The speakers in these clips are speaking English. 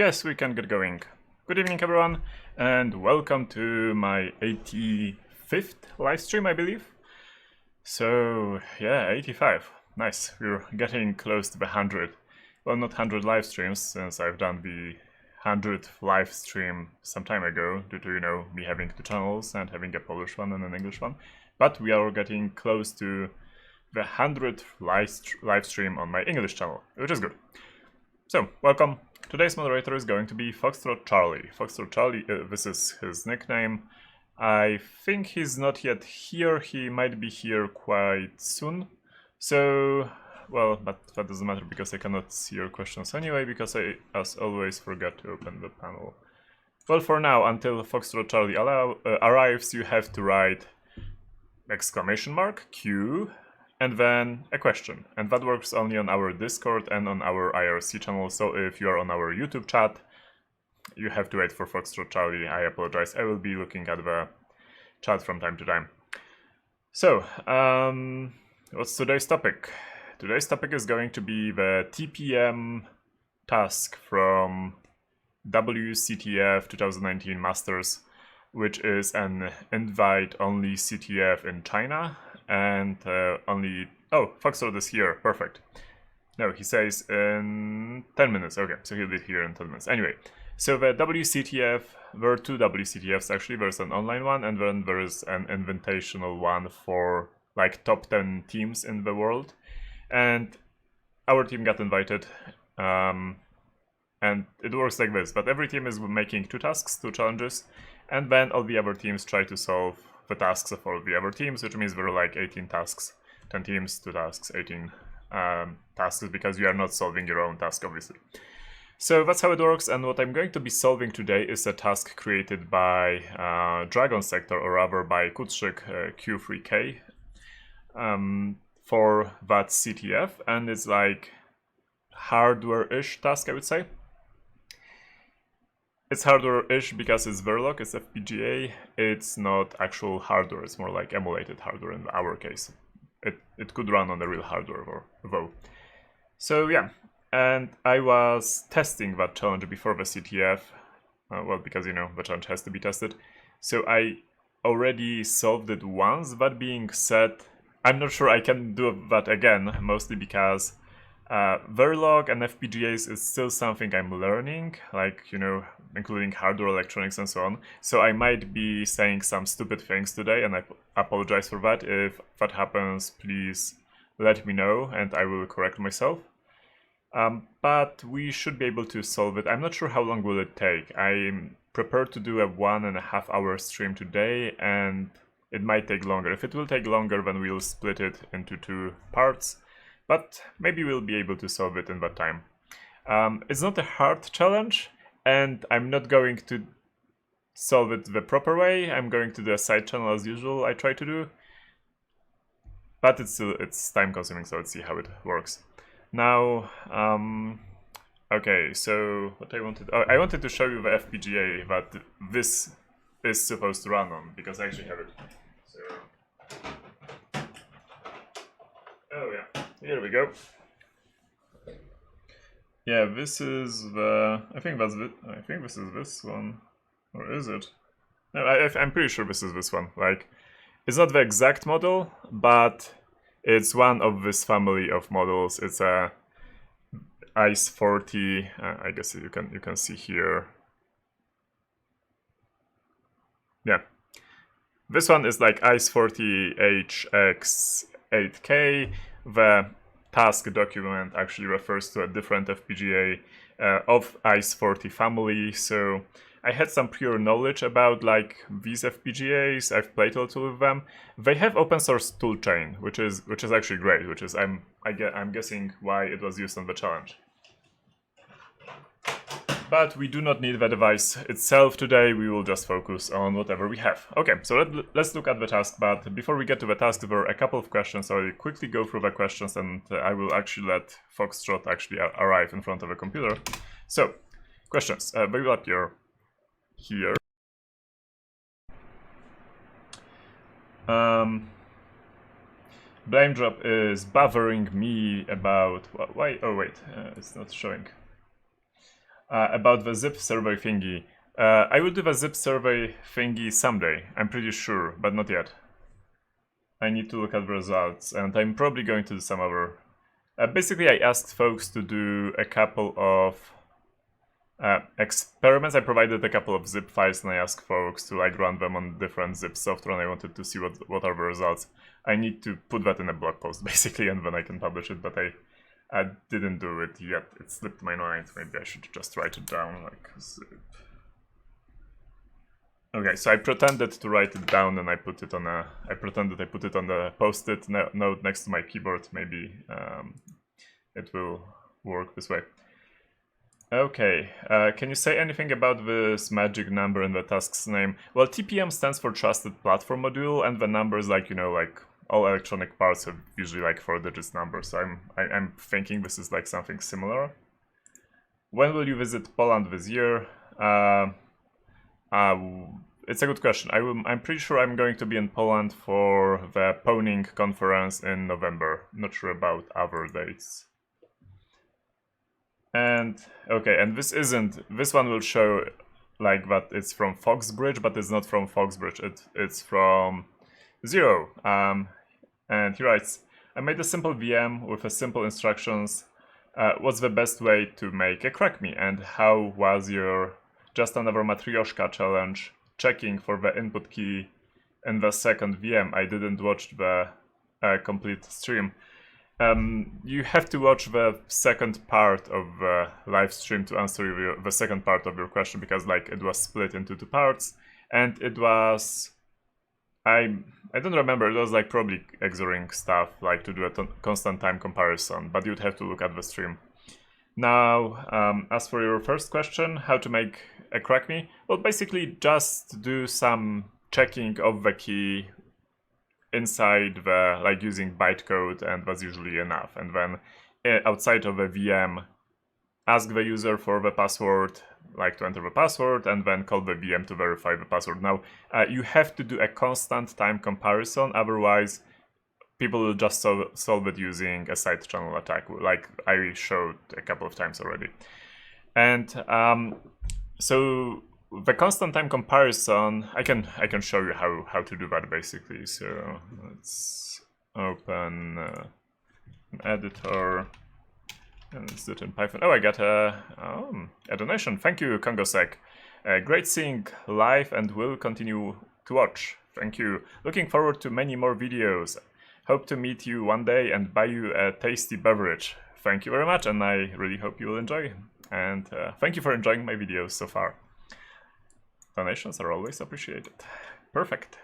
Yes, we can get going. Good evening, everyone, and welcome to my 85th live stream, I believe. So, yeah, 85. Nice. We're getting close to the 100. Well, not 100 live streams, since I've done the 100th live stream some time ago, due to, me having two channels and having a Polish one and an English one. But we are getting close to the 100th live stream on my English channel, which is good. So, welcome. Today's moderator is going to be Foxtrot Charlie. Foxtrot Charlie, this is his nickname. I think he's not yet here. He might be here quite soon. So, well, but that doesn't matter because I cannot see your questions anyway, because I, as always, forgot to open the panel. Well, for now, until Foxtrot Charlie arrives, you have to write !Q and then a question, and that works only on our Discord and on our IRC channel. So if you are on our YouTube chat, you have to wait for Foxtrot Charlie. I apologize. I will be looking at the chat from time to time. So, what's today's topic? Today's topic is going to be the TPM task from WCTF 2019 Masters, which is an invite-only CTF in China. And only... Oh, Foxtrot is here. Perfect. No, he says in 10 minutes. Okay, so he'll be here in 10 minutes. Anyway, so the WCTF, there are two WCTFs actually. There's an online one, and then there is an invitational one for like top 10 teams in the world. And our team got invited. And it works like this, but every team is making two tasks, two challenges, and then all the other teams try to solve the tasks of all the other teams, which means there are like 18 tasks, 10 teams, 2 tasks, 18 tasks, because you are not solving your own task, obviously. So that's how it works, and what I'm going to be solving today is a task created by Dragon Sector, or rather by KrzaQ Q3K, for that CTF, and it's like hardware-ish task, I would say. It's hardware-ish because it's Verilog, it's FPGA, it's not actual hardware, it's more like emulated hardware in our case. It could run on the real hardware though. So yeah, and I was testing that challenge before the CTF, well, because the challenge has to be tested. So I already solved it once. That being said, I'm not sure I can do that again, mostly because Verilog and FPGAs is still something I'm learning, like, including hardware, electronics, and so on. So I might be saying some stupid things today, and I apologize for that. If that happens, please let me know, and I will correct myself. But we should be able to solve it. I'm not sure how long will it take. I'm prepared to do a 1.5 hour stream today, and it might take longer. If it will take longer, then we'll split it into 2 parts. But maybe we'll be able to solve it in that time. It's not a hard challenge, and I'm not going to solve it the proper way. I'm going to do a side channel as usual, I try to do. But it's time consuming, so let's see how it works. Now, okay, so what I wanted to show you the FPGA that this is supposed to run on, because I actually have it. So, oh yeah. Here we go. Yeah, this is the... I think this is this one. Or is it? No, I'm pretty sure this is this one. Like, it's not the exact model, but it's one of this family of models. It's a ICE40. I guess you can see here. Yeah. This one is like ICE40HX8K. The task document actually refers to a different FPGA of ICE40 family, so I had some prior knowledge about like these FPGAs. I've played a little with them. They have open source toolchain, which is actually great, which is I'm guessing why it was used on the challenge. But we do not need the device itself today. We will just focus on whatever we have. Okay, so let's look at the task. But before we get to the task, there are a couple of questions. So I'll quickly go through the questions, and I will actually let Foxtrot actually arrive in front of a computer. So, questions. They will appear here. Blame drop is bothering me about... Why? Oh wait, it's not showing. About the zip survey thingy. I will do the zip survey thingy someday, I'm pretty sure, but not yet. I need to look at the results, and I'm probably going to do some other... basically, I asked folks to do a couple of experiments. I provided a couple of zip files, and I asked folks to like run them on different zip software, and I wanted to see what are the results. I need to put that in a blog post, basically, and then I can publish it, but I didn't do it yet. It slipped my mind. Maybe I should just write it down, like zip. Okay, so I pretended to write it down, and I pretended I put it on the post-it note next to my keyboard. Maybe it will work this way. Okay, can you say anything about this magic number in the task's name? Well, TPM stands for Trusted Platform Module, and the numbers, like, you know, like all electronic parts have usually like 4 digits numbers. So I'm thinking this is like something similar. When will you visit Poland this year? It's a good question. I'm pretty sure I'm going to be in Poland for the Pwning conference in November. Not sure about other dates. And okay, and this one will show like that it's from Foxbridge, but it's not from Foxbridge. It's from Zero. And he writes, I made a simple VM with a simple instructions. What's the best way to make a KrzaQ? And how was your just another matryoshka challenge checking for the input key in the second VM? I didn't watch the complete stream. You have to watch the second part of the live stream to answer the second part of your question, because like it was split into 2 parts, and it was I don't remember, it was like probably XORing stuff, like to do a constant time comparison, but you'd have to look at the stream. Now, as for your first question, how to make a KrzaQ? Well, basically just do some checking of the key inside the, like using bytecode, and that's usually enough. And then outside of a VM, ask the user for the password, like to enter the password, and then call the VM to verify the password. Now, you have to do a constant time comparison, otherwise people will just solve it using a side channel attack, like I showed a couple of times already. And so the constant time comparison, I can show you how to do that basically. So let's open an editor, and let's do it in Python. Oh, I got a donation. Thank you, KrzaQ. Great seeing live, and will continue to watch. Thank you. Looking forward to many more videos. Hope to meet you one day and buy you a tasty beverage. Thank you very much, and I really hope you will enjoy. And thank you for enjoying my videos so far. Donations are always appreciated. Perfect.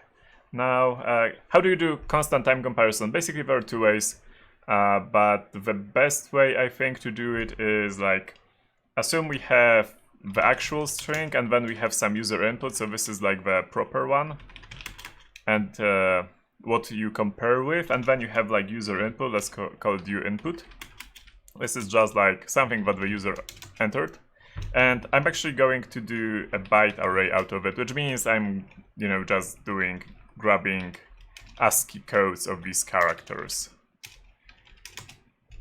Now, how do you do constant time comparison? Basically, there are 2 ways, but the best way I think to do it is like, assume we have the actual string, and then we have some user input, so this is like the proper one, and what you compare with, and then you have like user input, let's call it uInput. This is just like something that the user entered. And I'm actually going to do a byte array out of it, which means I'm, you know, just grabbing ASCII codes of these characters.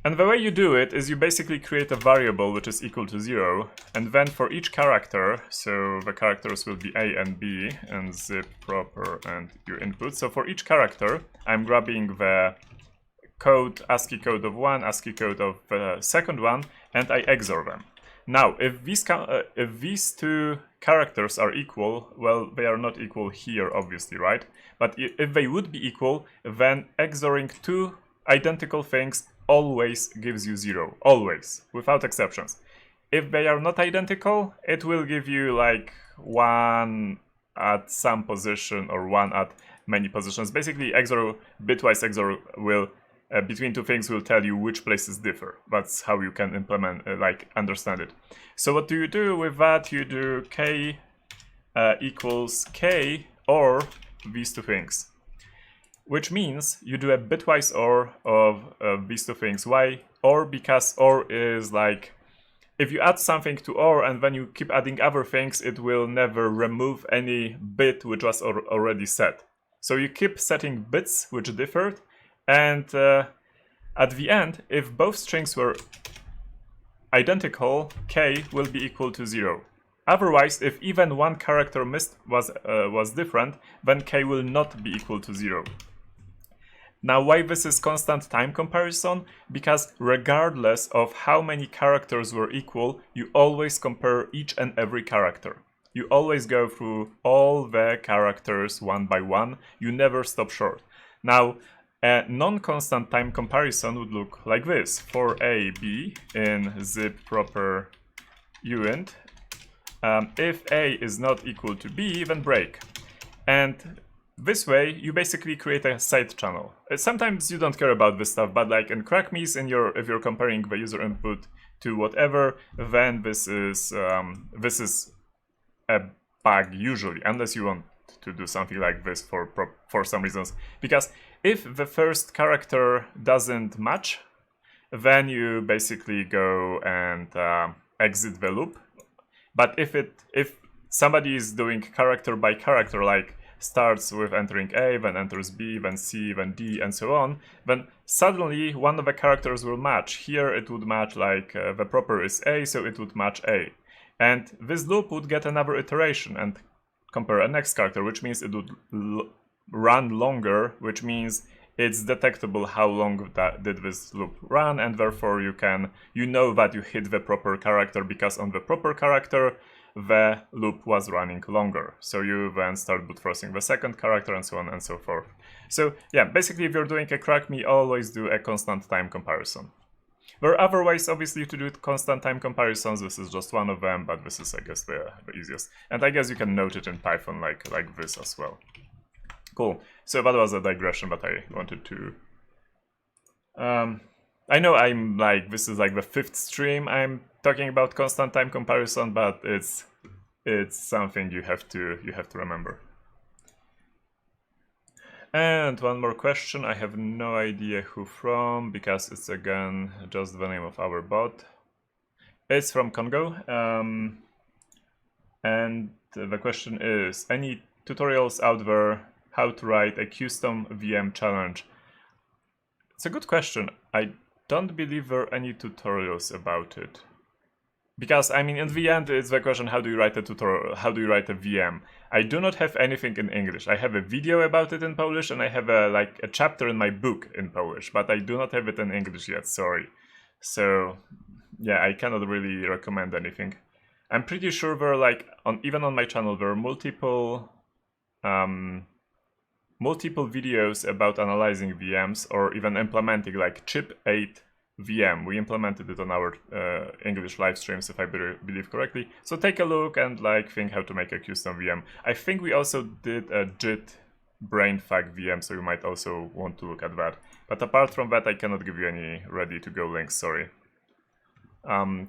And the way you do it is you basically create a variable which is equal to 0, and then for each character, so the characters will be A and B, and zip proper and uInput. So for each character, I'm grabbing the code, ASCII code of one, ASCII code of the second one, and I XOR them. Now, if these 2 characters are equal, well, they are not equal here, obviously, right? But if they would be equal, then XORing 2 identical things always gives you 0. Always, without exceptions. If they are not identical, it will give you like 1 at some position or 1 at many positions. Basically, XOR, bitwise XOR will between 2 things will tell you which places differ. That's how you can implement, understand it. So what do you do with that? You do k equals k or these 2 things, which means you do a bitwise OR of these 2 things. Why OR? Because OR is like, if you add something to OR and then you keep adding other things, it will never remove any bit which was already set. So you keep setting bits which differed, and at the end, if both strings were identical, k will be equal to 0. Otherwise, if even one character missed was different, then k will not be equal to 0. Now, why this is constant time comparison? Because regardless of how many characters were equal, you always compare each and every character. You always go through all the characters one by one. You never stop short. Now, a non-constant time comparison would look like this. For a, b in zip proper uint, if a is not equal to b, then break. And this way, you basically create a side channel. Sometimes you don't care about this stuff, but like in CrzaQ, if you're comparing the user input to whatever, then this is a bug usually, unless you want to do something like this for some reasons. Because if the first character doesn't match, then you basically go and exit the loop. But if somebody is doing character by character, like starts with entering A, then enters B, then C, then D, and so on, then suddenly one of the characters will match. Here it would match like the proper is A, so it would match A. And this loop would get another iteration and compare a next character, which means it would run longer, which means it's detectable how long did this loop run, and therefore you know that you hit the proper character, because on the proper character the loop was running longer. So you then start brute forcing the second character and so on and so forth. So yeah, basically if you're doing a CrzaQ, always do a constant time comparison. There are other ways obviously to do constant time comparisons. This is just one of them, but this is I guess the easiest. And I guess you can note it in Python like this as well. Cool. So that was a digression that I wanted to I know I'm like, this is like the 5th stream I'm talking about constant time comparison, but it's something you have to remember. And one more question, I have no idea who from, because it's again just the name of our bot. It's from Congo, and the question is, any tutorials out there how to write a custom VM challenge? It's a good question. I don't believe there are any tutorials about it. Because, I mean, in the end, it's the question, how do you write a tutorial, how do you write a VM? I do not have anything in English. I have a video about it in Polish, and I have a chapter in my book in Polish, but I do not have it in English yet, sorry. So, yeah, I cannot really recommend anything. I'm pretty sure there are, even on my channel, there are multiple videos about analyzing VMs, or even implementing, like Chip 8 VM. We implemented it on our English live streams, if I believe correctly. So take a look and think how to make a custom VM. I think we also did a JIT brainfuck VM, so you might also want to look at that. But apart from that, I cannot give you any ready-to-go links, sorry.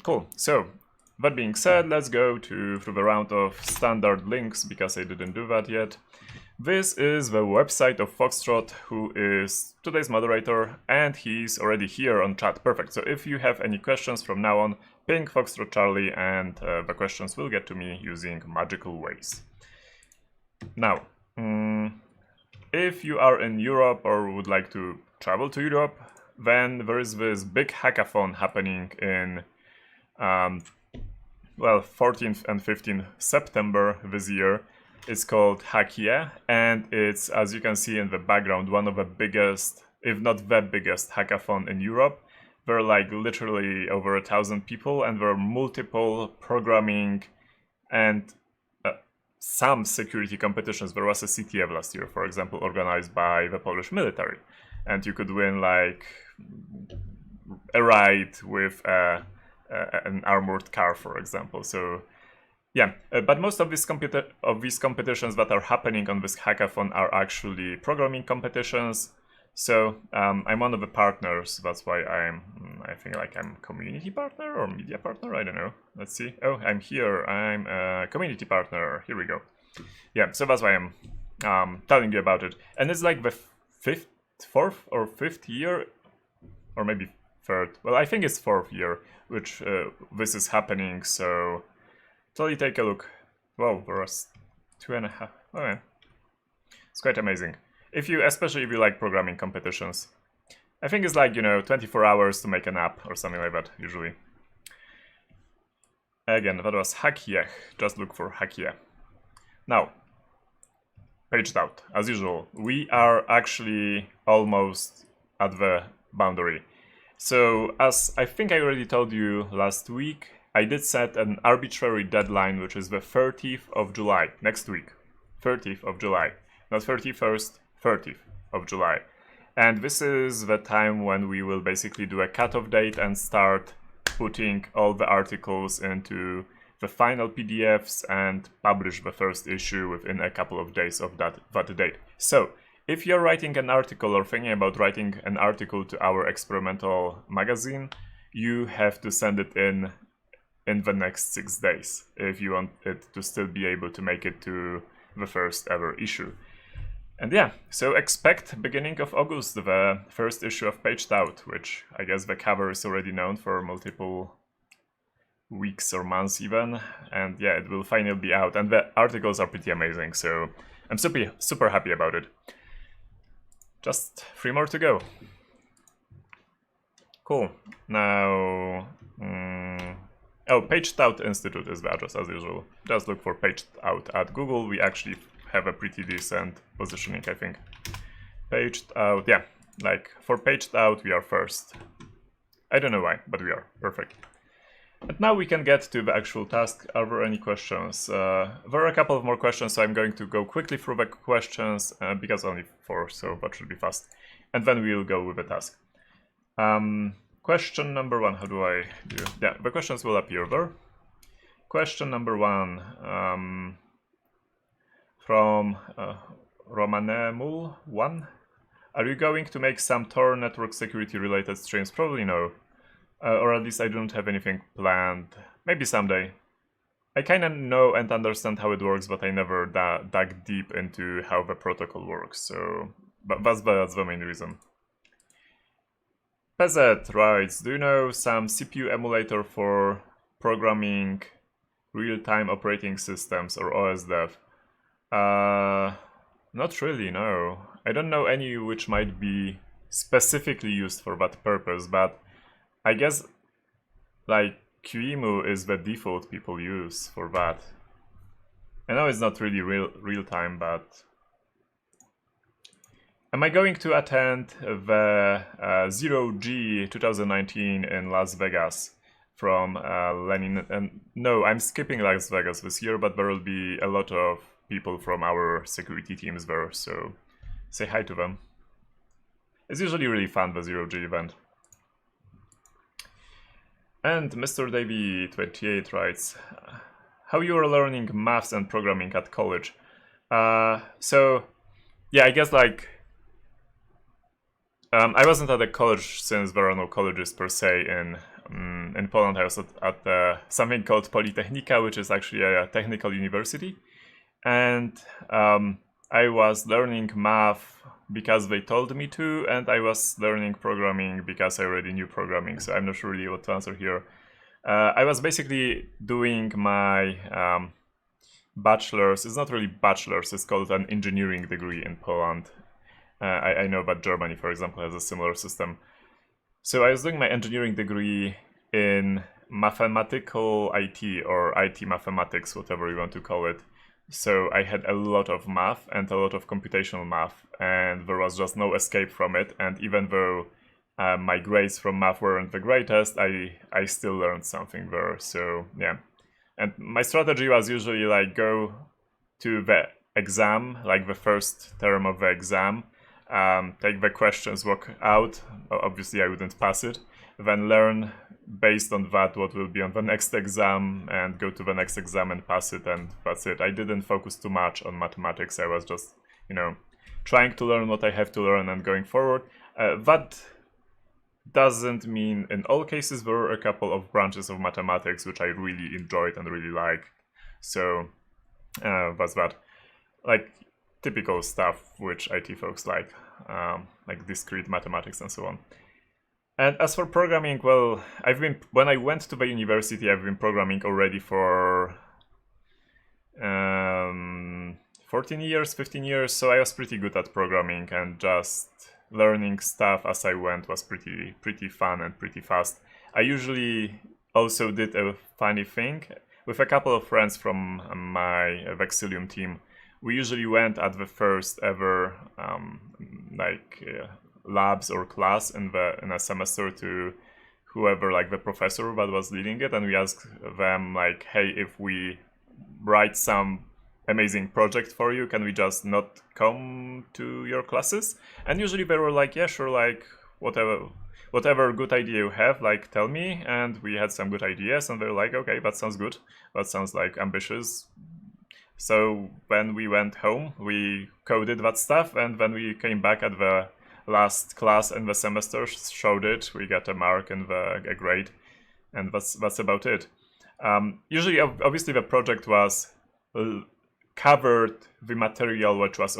Cool. So that being said, let's go through the round of standard links, because I didn't do that yet. This is the website of Foxtrot, who is today's moderator, and he's already here on chat. Perfect. So if you have any questions from now on, ping Foxtrot Charlie, and the questions will get to me using magical ways. Now, if you are in Europe or would like to travel to Europe, then there is this big hackathon happening in 14th and 15th September this year. It's called HackYeah, and it's, as you can see in the background, one of the biggest, if not the biggest, hackathon in Europe. There are literally over 1,000 people, and there are multiple programming and some security competitions. There was a CTF last year, for example, organized by the Polish military, and you could win a ride with an armored car, for example. So yeah, but most of these competitions that are happening on this hackathon are actually programming competitions. So I'm one of the partners. That's why I think I'm community partner or media partner. I don't know. Let's see. Oh, I'm here. I'm a community partner. Here we go. Yeah, so that's why I'm telling you about it. And it's the fourth or fifth year, or maybe third. Well, I think it's 4th year, which this is happening. So totally take a look. Wow, there was 2.5. Oh yeah, it's quite amazing. Especially if you like programming competitions. I think it's 24 hours to make an app or something like that, usually. Again, that was HackYeh. Just look for HackYeh. Now, paged out, as usual. We are actually almost at the boundary. So, as I think I already told you last week, I did set an arbitrary deadline, which is the 30th of July, next week. 30th of July. Not 31st, 30th of July. And this is the time when we will basically do a cutoff date and start putting all the articles into the final PDFs and publish the first issue within a couple of days of that date. So, if you're writing an article or thinking about writing an article to our experimental magazine, you have to send it in the next 6 days if you want it to still be able to make it to the first ever issue. And yeah, so expect beginning of August the first issue of Paged Out, which I guess the cover is already known for multiple weeks or months even, and yeah, it will finally be out, and the articles are pretty amazing, so I'm super happy about it. Just 3 more to go. Cool. Now, oh, Paged Out Institute is the address as usual. Just look for Paged Out at Google. We actually have a pretty decent positioning, I think. Paged Out, yeah, like for Paged Out we are first. I don't know why, but we are. Perfect. And now we can get to the actual task. Are there any questions? There are a couple of more questions, so I'm going to go quickly through the questions, because only 4, so that should be fast. And then we'll go with the task. Question number 1, how do I do? Yeah, the questions will appear there. Question number 1, from Romanemul1. Are you going to make some Tor network security related streams? Probably no. Or at least I don't have anything planned. Maybe someday. I kinda know and understand how it works, but I never dug deep into how the protocol works, so but that's the main reason. PZ writes, do you know some CPU emulator for programming real-time operating systems or OS dev? Not really, no. I don't know any which might be specifically used for that purpose, but I guess like QEMU is the default people use for that. I know it's not really real-time, but am I going to attend the 0G 2019 in Las Vegas from Lenin? And no, I'm skipping Las Vegas this year, but there will be a lot of people from our security teams there, so say hi to them. It's usually really fun, the 0G event. And Mr. Davey28 writes, how you are learning maths and programming at college? So, yeah, I guess like, I wasn't at a college since there are no colleges per se in Poland. I was at something called Politechnika, which is actually a technical university. And I was learning math because they told me to, and I was learning programming because I already knew programming, so I'm not sure really what to answer here. I was basically doing my bachelor's. It's not really bachelor's, it's called an engineering degree in Poland. I know that Germany, for example, has a similar system. So I was doing my engineering degree in mathematical IT, or IT mathematics, whatever you want to call it. So I had a lot of math and a lot of computational math, and there was just no escape from it. And even though my grades from math weren't the greatest, I still learned something there. So yeah, and my strategy was usually like go to the exam, like the first term of the exam, take the questions, work out. Obviously I wouldn't pass it. Then learn based on that what will be on the next exam, and go to the next exam and pass it, and that's it. I didn't focus too much on mathematics. I was just, you know, trying to learn what I have to learn and going forward. That doesn't mean in all cases. There were a couple of branches of mathematics which I really enjoyed and really liked. So that's that. Like typical stuff which IT folks like discrete mathematics and so on. And as for programming, well, when I went to the university, I've been programming already for 14 years, 15 years, so I was pretty good at programming, and just learning stuff as I went was pretty fun and pretty fast. I usually also did a funny thing with a couple of friends from my Vexillium team. We usually went at the first ever labs or class in a semester to whoever, like the professor that was leading it, and we asked them like, hey, if we write some amazing project for you, can we just not come to your classes? And usually they were like, yeah, sure, like whatever good idea you have, like tell me. And we had some good ideas, and they're like, okay, that sounds good, that sounds like ambitious. So when we went home, we coded that stuff, and when we came back at the last class in the semester, showed it, we got a mark and a grade, and that's about it. Usually, obviously, the project was covered the material which was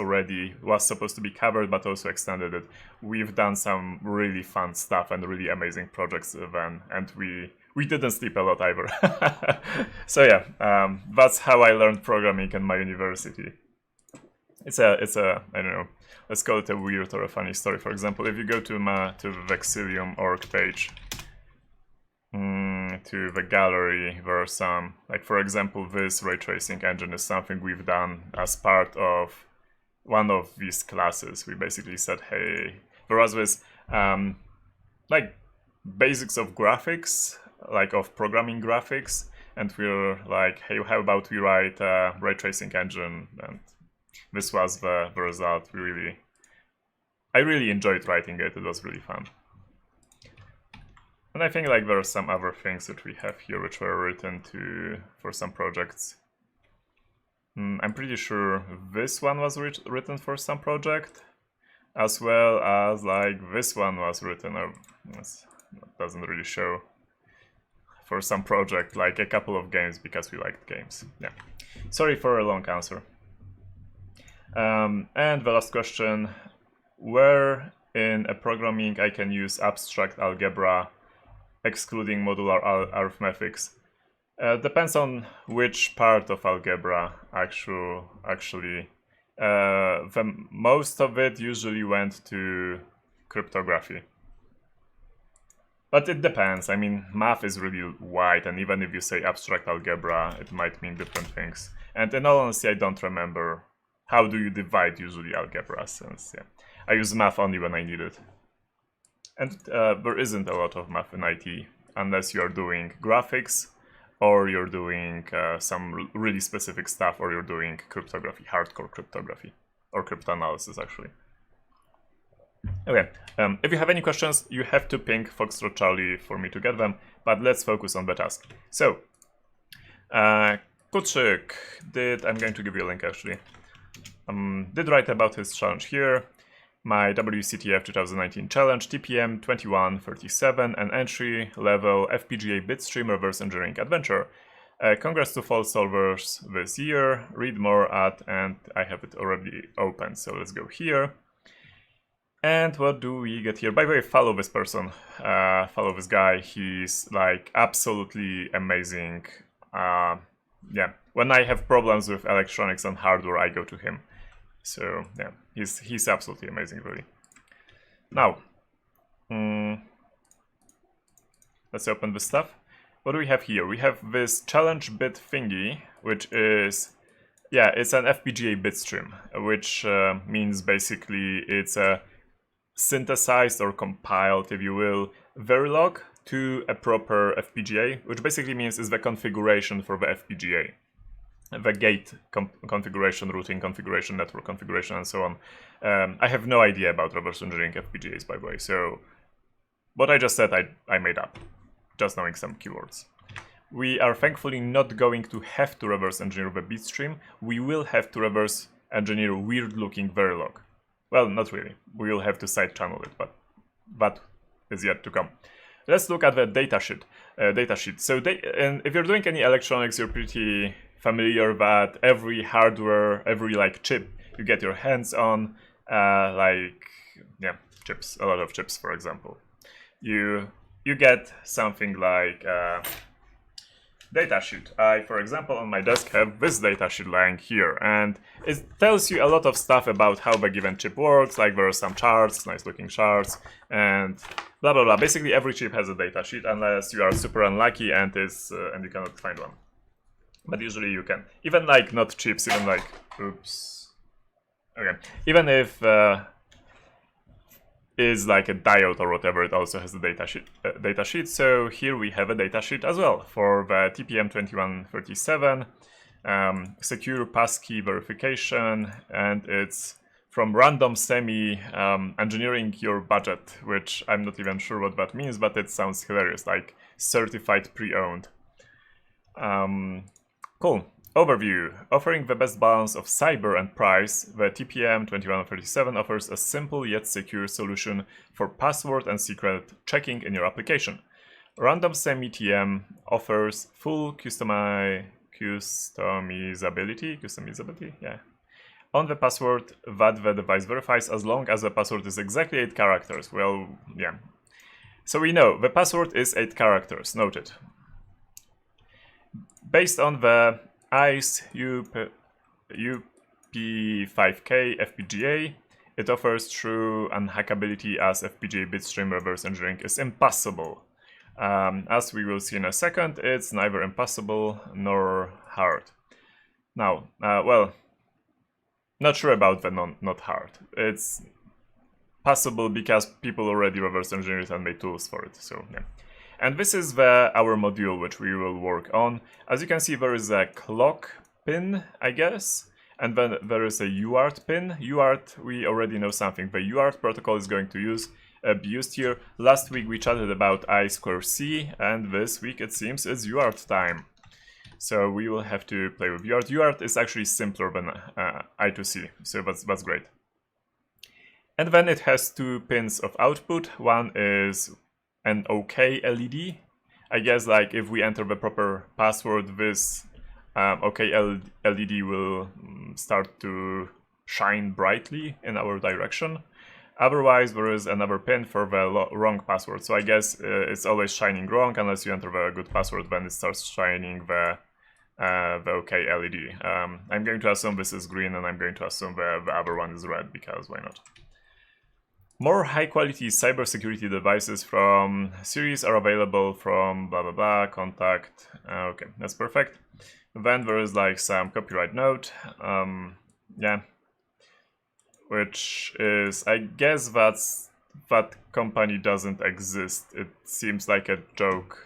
supposed to be covered, but also extended it. We've done some really fun stuff and really amazing projects then, and we didn't sleep a lot either. So yeah, that's how I learned programming in my university. It's a I don't know, let's call it a weird or a funny story. For example, if you go to the Vexillium org page, to the gallery, there are some, like for example, this ray tracing engine is something we've done as part of one of these classes. We basically said, hey, there was this like basics of graphics, like of programming graphics, and we're like, hey, how about we write a ray tracing engine? And this was the result. I really enjoyed writing it. It was really fun. And I think like there are some other things that we have here which were written for some projects. I'm pretty sure this one was written for some project, as well as like this one was written, that doesn't really show, for some project, like a couple of games, because we liked games. Yeah, sorry for a long answer. And the last question, where in a programming I can use abstract algebra excluding modular arithmetics? Depends on which part of algebra actually. Most of it usually went to cryptography. But it depends. I mean, math is really wide, and even if you say abstract algebra, it might mean different things. And in all honesty, I don't remember how do you divide usually algebra, since I use math only when I need it. And there isn't a lot of math in IT, unless you're doing graphics, or you're doing some really specific stuff, or you're doing cryptography, hardcore cryptography, or cryptanalysis, actually. Okay, if you have any questions, you have to ping Foxtrot Charlie for me to get them, but let's focus on the task. So, KrzaQ I'm going to give you a link actually, did write about his challenge here. My WCTF 2019 challenge, TPM2137, an entry-level FPGA bitstream reverse engineering adventure. Congrats to fall solvers this year. Read more at, and I have it already open, so let's go here. And what do we get here? By the way, follow this person, follow this guy. He's like absolutely amazing. Yeah, when I have problems with electronics and hardware, I go to him. So yeah, he's absolutely amazing, really. Now, let's open this stuff. What do we have here? We have this challenge bit thingy, which is, yeah, it's an FPGA bitstream, which means basically it's a synthesized or compiled, if you will, Verilog to a proper FPGA, which basically means is the configuration for the FPGA. The gate configuration, routing configuration, network configuration, and so on. I have no idea about reverse engineering FPGAs, by the way, so what I just said I made up, just knowing some keywords. We are thankfully not going to have to reverse engineer the bitstream. We will have to reverse engineer weird-looking Verilog. Well, not really. We will have to side channel it, but that is yet to come. Let's look at the datasheet. So and if you're doing any electronics, you're pretty familiar that every hardware, every like chip you get your hands on, chips, a lot of chips, for example, you get something like datasheet. I, for example, on my desk have this datasheet lying here, and it tells you a lot of stuff about how the given chip works, like there are some charts, nice looking charts, and blah blah blah. Basically every chip has a datasheet unless you are super unlucky and you cannot find one. But usually you can. Even like not chips, even like, oops. Okay, even if is like a diode or whatever, it also has a datasheet. So here we have a datasheet as well for the TPM2137 secure passkey verification, and it's from Random Semi engineering your budget, which I'm not even sure what that means, but it sounds hilarious, like certified pre-owned. Cool. Overview. Offering the best balance of cyber and price, the TPM2137 offers a simple yet secure solution for password and secret checking in your application. Random Semi TM offers full customizability, yeah, on the password that the device verifies, as long as the password is exactly 8 characters. Well, yeah. So we know the password is 8 characters, noted. Based on the ICE UP5K FPGA, it offers true unhackability, as FPGA bitstream reverse engineering is impossible. As we will see in a second, it's neither impossible nor hard. Now, well, not sure about the not hard. It's possible because people already reverse engineered it and made tools for it, so yeah. And this is our module which we will work on. As you can see, there is a clock pin, I guess, and then there is a UART pin. UART, we already know something. The UART protocol is going to be used here. Last week we chatted about I2C, and this week it seems it's UART time. So we will have to play with UART. UART is actually simpler than I2C, so that's great. And then it has 2 pins of output. One is an OK LED. I guess like if we enter the proper password, this OK LED will start to shine brightly in our direction. Otherwise, there is another pin for the wrong password. So I guess it's always shining wrong unless you enter the good password, then it starts shining the OK LED. I'm going to assume this is green, and I'm going to assume the other one is red, because why not? More high-quality cybersecurity devices from series are available from blah blah blah, contact. Okay, that's perfect. Then there is like some copyright note, yeah, which is, I guess that company doesn't exist. It seems like a joke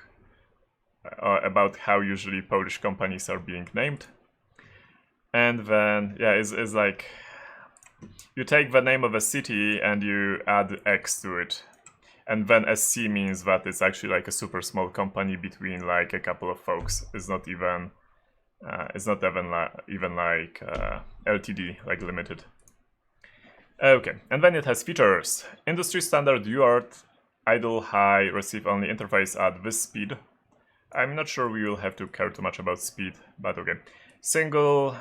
about how usually Polish companies are being named. And then, yeah, it's like, you take the name of a city and you add X to it. And then SC means that it's actually like a super small company between like a couple of folks. It's not even like LTD, like limited. Okay, and then it has features. Industry standard UART, idle high, receive only interface at this speed. I'm not sure we will have to care too much about speed, but okay. Single,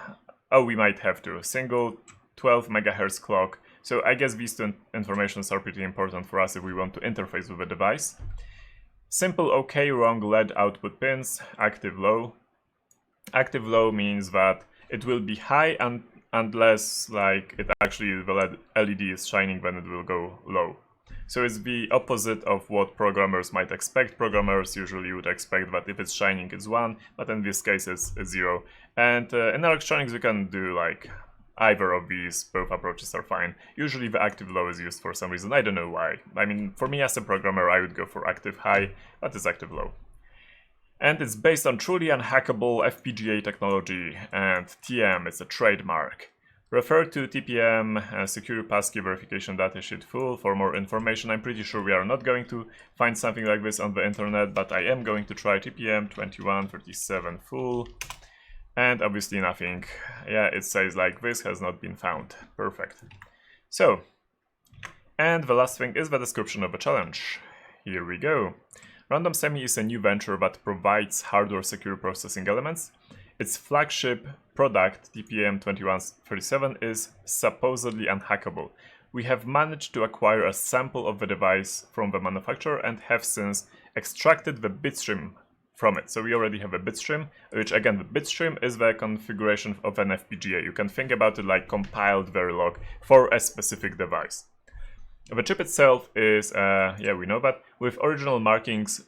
oh, we might have to. Single 12 MHz clock. So I guess these two informations are pretty important for us if we want to interface with a device. Simple OK, wrong LED output pins, active low. Active low means that it will be high unless like the LED is shining, then it will go low. So it's the opposite of what programmers might expect. Programmers usually would expect that if it's shining it's 1, but in this case it's 0. And in electronics we can do like either of these. Both approaches are fine. Usually the active low is used for some reason. I don't know why. I mean, for me as a programmer, I would go for active high, but it's active low. And it's based on truly unhackable FPGA technology, and TM is a trademark. Refer to TPM Secure Passkey Verification Datasheet Full for more information. I'm pretty sure we are not going to find something like this on the internet, but I am going to try TPM2137 Full. And obviously nothing. Yeah, it says like this has not been found. Perfect. So, and the last thing is the description of the challenge. Here we go. Random Semi is a new venture that provides hardware secure processing elements. Its flagship product, TPM2137, is supposedly unhackable. We have managed to acquire a sample of the device from the manufacturer and have since extracted the bitstream from it. So we already have a bitstream, which again, the bitstream is the configuration of an FPGA. You can think about it like compiled Verilog for a specific device. The chip itself is, yeah, we know that, with original markings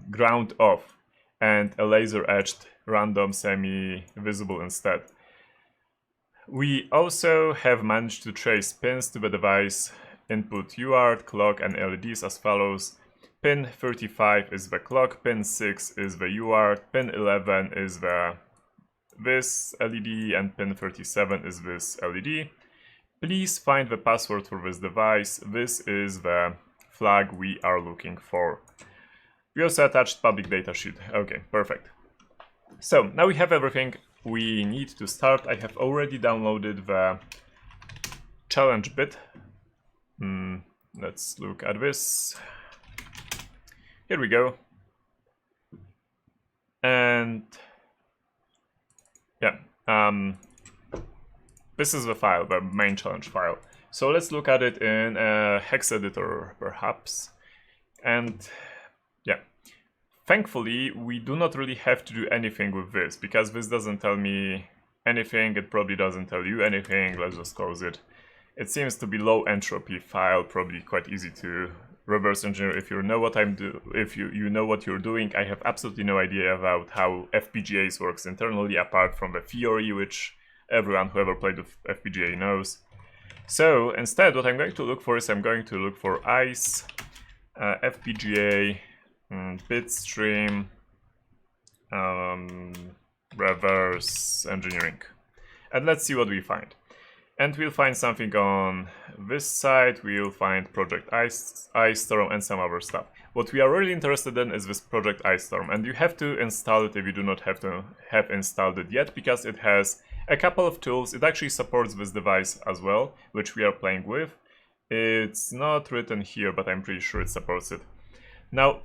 ground off and a laser-etched random semi-visible instead. We also have managed to trace pins to the device input UART, clock, and LEDs as follows. Pin 35 is the clock, pin 6 is the UART, pin 11 is this LED, and pin 37 is this LED. Please find the password for this device. This is the flag we are looking for. We also attached public datasheet. Okay, perfect. So now we have everything we need to start. I have already downloaded the challenge bit. Let's look at this. Here we go. And yeah, this is the file, the main challenge file. So let's look at it in a hex editor, perhaps. And yeah, thankfully, we do not really have to do anything with this, because this doesn't tell me anything. It probably doesn't tell you anything. Let's just close it. It seems to be low entropy file, probably quite easy to reverse engineer if you know what you know what you're doing. I have absolutely no idea about how FPGAs works internally, apart from the theory, which everyone who ever played with FPGA knows. So instead, what I'm going to look for is I'm going to look for ICE, FPGA, bitstream, reverse engineering. And let's see what we find. And we'll find something on this side, we'll find Project Ice Storm and some other stuff. What we are really interested in is this Project Ice Storm, and you have to install it if you do not have installed it yet, because it has a couple of tools. It actually supports this device as well, which we are playing with. It's not written here, but I'm pretty sure it supports it. Now,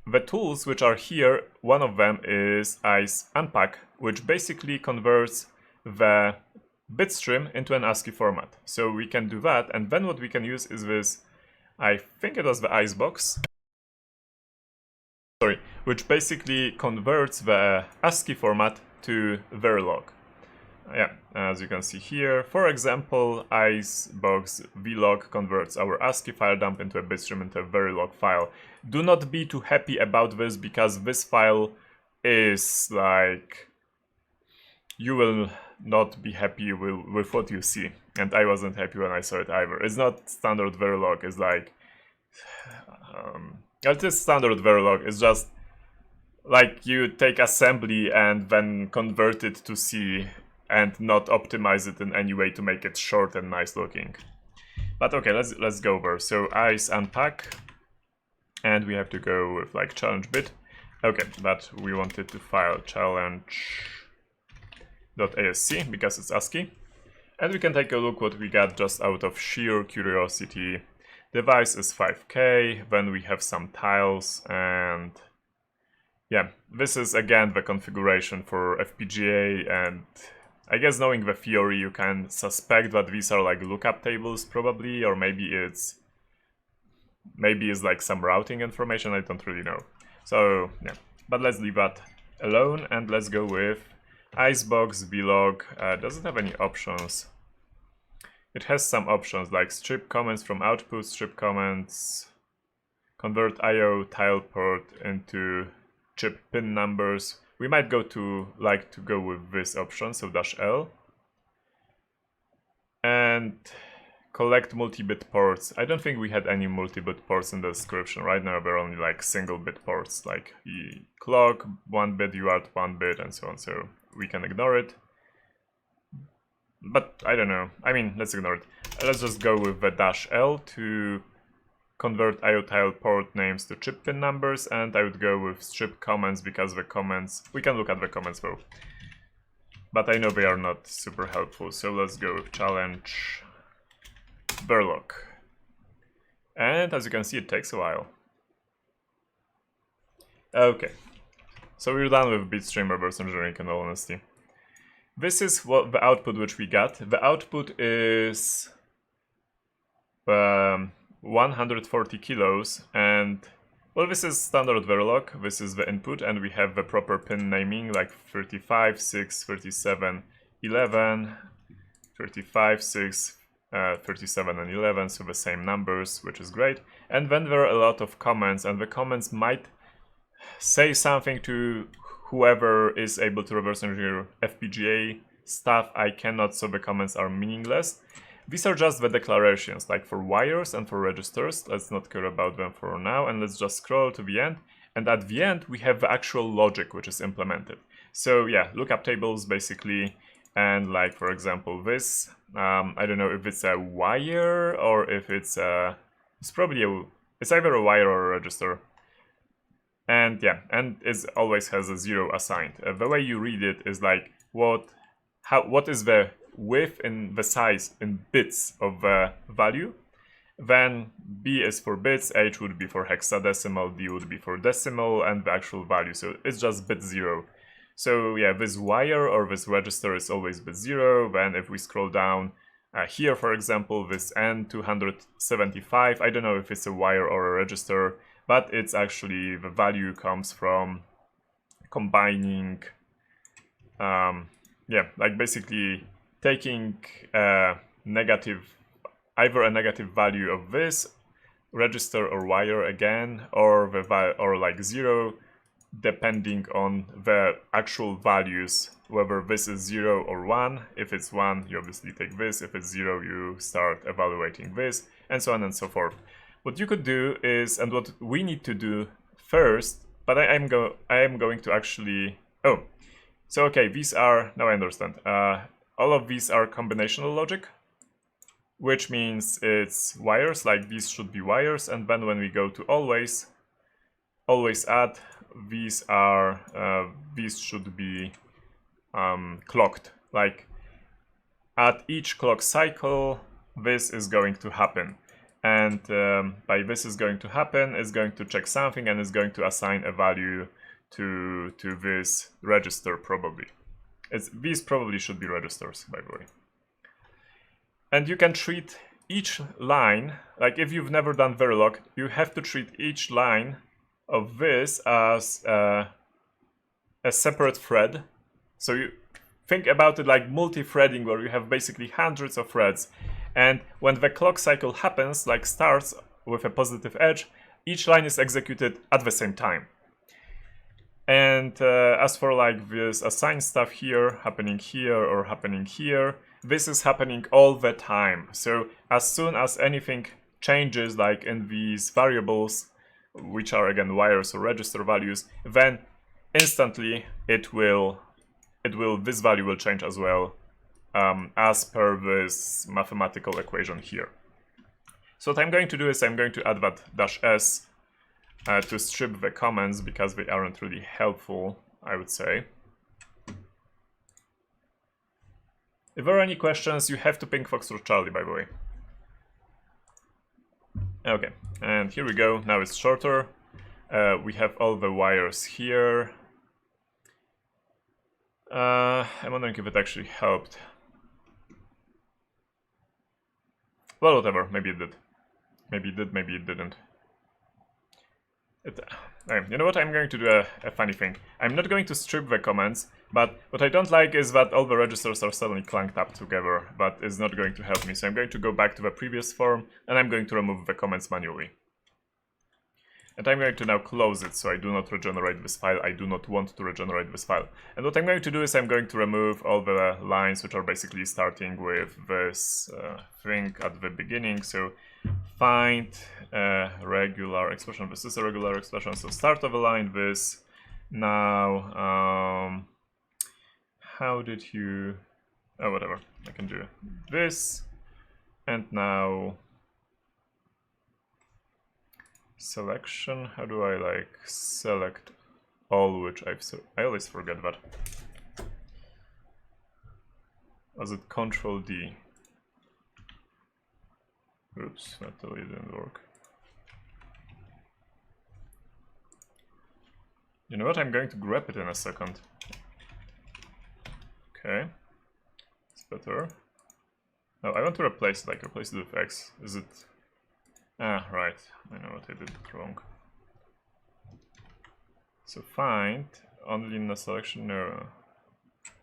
the tools which are here, one of them is ICE Unpack, which basically converts the bitstream into an ASCII format. So we can do that, and then what we can use is this, I think it was the Icebox, which basically converts the ASCII format to Verilog. Yeah, as you can see here, for example, Icebox vlog converts our ASCII file dump into a bitstream into a Verilog file. Do not be too happy about this, because this file is like, you will not be happy with what you see, and I wasn't happy when I saw it either. It's not standard Verilog. It's like it is standard Verilog. It's just like you take assembly and then convert it to C and not optimize it in any way to make it short and nice looking. But okay, let's go over. So ICE Unpack, and we have to go with like challenge bit. Okay, but we wanted to file challenge.asc because it's ASCII, and we can take a look what we got just out of sheer curiosity. Device is 5K, then we have some tiles, and yeah, this is again the configuration for FPGA, and I guess knowing the theory you can suspect that these are like lookup tables probably, or maybe it's like some routing information, I don't really know. So yeah, but let's leave that alone and let's go with Icebox vlog. Doesn't have any options. It has some options like strip comments from output, strip comments, convert IO tile port into chip pin numbers. We might go to go with this option, so -L. And collect multi-bit ports. I don't think we had any multi-bit ports in the description. Right now we're only like single-bit ports, like clock, 1 bit, UART, 1 bit, and so on, so we can ignore it. But I don't know, I mean, let's ignore it. Let's just go with the -L to convert IO tile port names to chip pin numbers, and I would go with strip comments because the comments, we can look at the comments though. But I know they are not super helpful, so let's go with challenge Verilog. And as you can see, it takes a while. Okay, so we're done with bitstream reverse engineering in all honesty. This is what the output which we got. The output is 140 kilos, and Well, this is standard Verilog, this is the input, and we have the proper pin naming like 35, 6, 37, 11, 35, 6, 37 and 11, so the same numbers, which is great. And then there are a lot of comments, and the comments might say something to whoever is able to reverse engineer FPGA stuff. I cannot, so the comments are meaningless. These are just the declarations, like for wires and for registers. Let's not care about them for now, and let's just scroll to the end. And at the end, we have the actual logic which is implemented. So yeah, lookup tables basically, and like for example this, I don't know if it's a wire or if it's it's either a wire or a register. And yeah, and it always has a 0 assigned. The way you read it is like what is the width in the size in bits of the value. Then B is for bits, H would be for hexadecimal, D would be for decimal, and the actual value. So it's just bit 0. So yeah, this wire or this register is always bit 0. Then if we scroll down here, for example, this N275, I don't know if it's a wire or a register, but it's actually, the value comes from combining, yeah, like basically taking either a negative value of this register or wire again, or like 0, depending on the actual values, whether this is 0 or 1. If it's 1, you obviously take this. If it's 0, you start evaluating this, and so on and so forth. What you could do is, and what we need to do first, but I am going to actually, oh, so okay, these are, now I understand, all of these are combinational logic, which means it's wires, like these should be wires, and then when we go to always add, these should be clocked, like at each clock cycle this is going to happen. And by this is going to happen, is going to check something and is going to assign a value to this register probably. These probably should be registers, by the way. And you can treat each line, like if you've never done Verilog, you have to treat each line of this as a separate thread. So you think about it like multi-threading, where you have basically hundreds of threads. And when the clock cycle happens, like starts with a positive edge, each line is executed at the same time. And as for like this assigned stuff here, happening here or happening here, this is happening all the time. So as soon as anything changes, like in these variables, which are again wires or register values, then instantly this value will change as well, as per this mathematical equation here. So what I'm going to do is I'm going to add that -s to strip the comments, because they aren't really helpful, I would say. If there are any questions, you have to ping Foxtrot Charlie, by the way. Okay, and here we go. Now it's shorter. We have all the wires here. I'm wondering if it actually helped. Well, whatever. Maybe it did. Maybe it did, maybe it didn't. You know what? I'm going to do a funny thing. I'm not going to strip the comments, but what I don't like is that all the registers are suddenly clunked up together. That is not going to help me. So I'm going to go back to the previous form, and I'm going to remove the comments manually. And I'm going to now close it, so I do not regenerate this file. I do not want to regenerate this file. And what I'm going to do is I'm going to remove all the lines which are basically starting with this thing at the beginning. So find a regular expression. This is a regular expression, so start of a line, this. Now, how did you... Oh, whatever. I can do this. And now... selection. How do I like select all which I always forget that. Was it Control D? Oops, that totally didn't work. You know what? I'm going to grab it in a second. Okay, it's better. No, I want to replace it, like replace it with X. Is it? Ah, right. I know what I did wrong. So find only in the selection, no.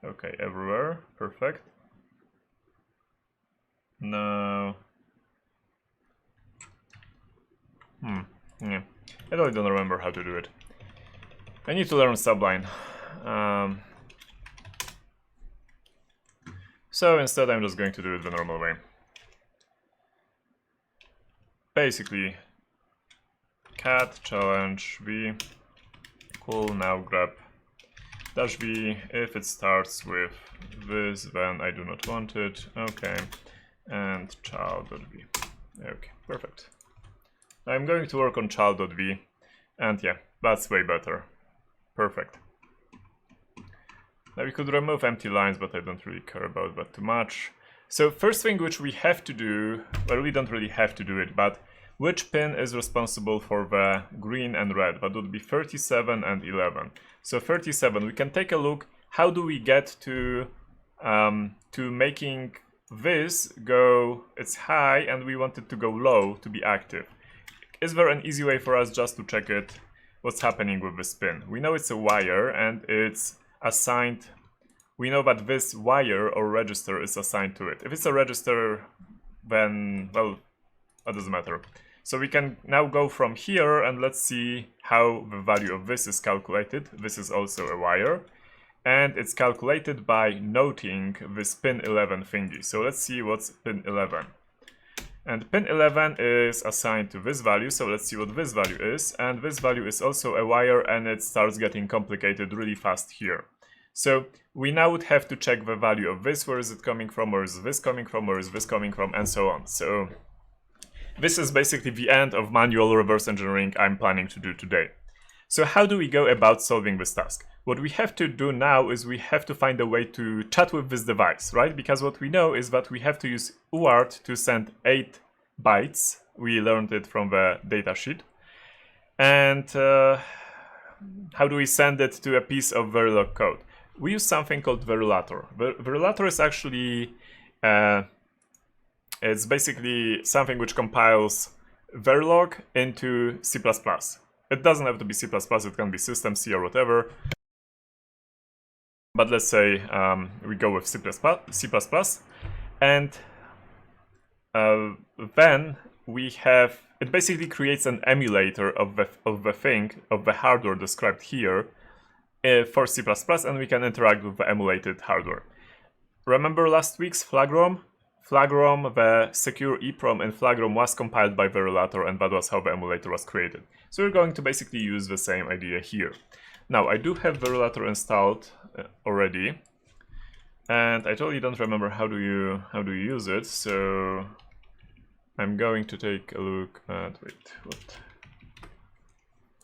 Okay, everywhere, perfect. No. Yeah. I really don't remember how to do it. I need to learn Sublime. So instead I'm just going to do it the normal way. Basically, cat challenge v cool, now grab dash v. If it starts with this, then I do not want it. Okay, and child.v. Okay, perfect. I'm going to work on child.v, and yeah, that's way better. Perfect. Now we could remove empty lines, but I don't really care about that too much. So first thing which we have to do, well, we don't really have to do it, but which pin is responsible for the green and red? That would be 37 and 11. So 37, we can take a look, how do we get to making this go, it's high and we want it to go low to be active. Is there an easy way for us just to check it, what's happening with this pin? We know it's a wire and it's assigned, we know that this wire or register is assigned to it. If it's a register, then, well, that doesn't matter. So we can now go from here and let's see how the value of this is calculated. This is also a wire. And it's calculated by noting this pin 11 thingy. So let's see what's pin 11. And pin 11 is assigned to this value, so let's see what this value is. And this value is also a wire and it starts getting complicated really fast here. So we now would have to check the value of this, where is it coming from, where is this coming from, where is this coming from, and so on. So this is basically the end of manual reverse engineering I'm planning to do today. So how do we go about solving this task? What we have to do now is we have to find a way to chat with this device, right? Because what we know is that we have to use UART to send 8 bytes. We learned it from the datasheet. And how do we send it to a piece of Verilog code? We use something called Verilator. Verilator is actually, it's basically something which compiles Verilog into C++. It doesn't have to be C++, it can be System C or whatever. But let's say we go with C++, and then we have, it basically creates an emulator of the hardware described here for C++, and we can interact with the emulated hardware. Remember last week's FlagROM? FlagROM, the secure EEPROM in FlagROM was compiled by Verilator, and that was how the emulator was created. So we're going to basically use the same idea here. Now, I do have Verilator installed already, and I totally don't remember how do you use it, so I'm going to take a look at, wait, what?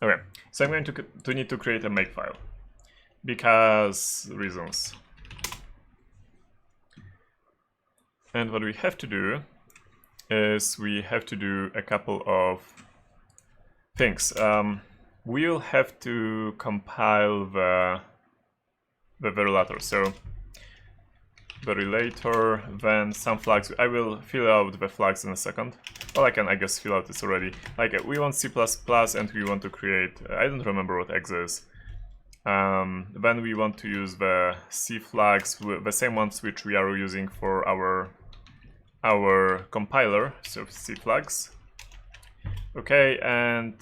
Okay, so I'm going to need to create a makefile, because reasons. And what we have to do is we have to do a couple of things. We'll have to compile the Verilator. So Verilator, then some flags. I will fill out the flags in a second. Well, I can, I guess, fill out this already. Like, we want C++ and we want to create, I don't remember what X is. Then we want to use the C flags, the same ones which we are using for our compiler, so C flags. Okay, and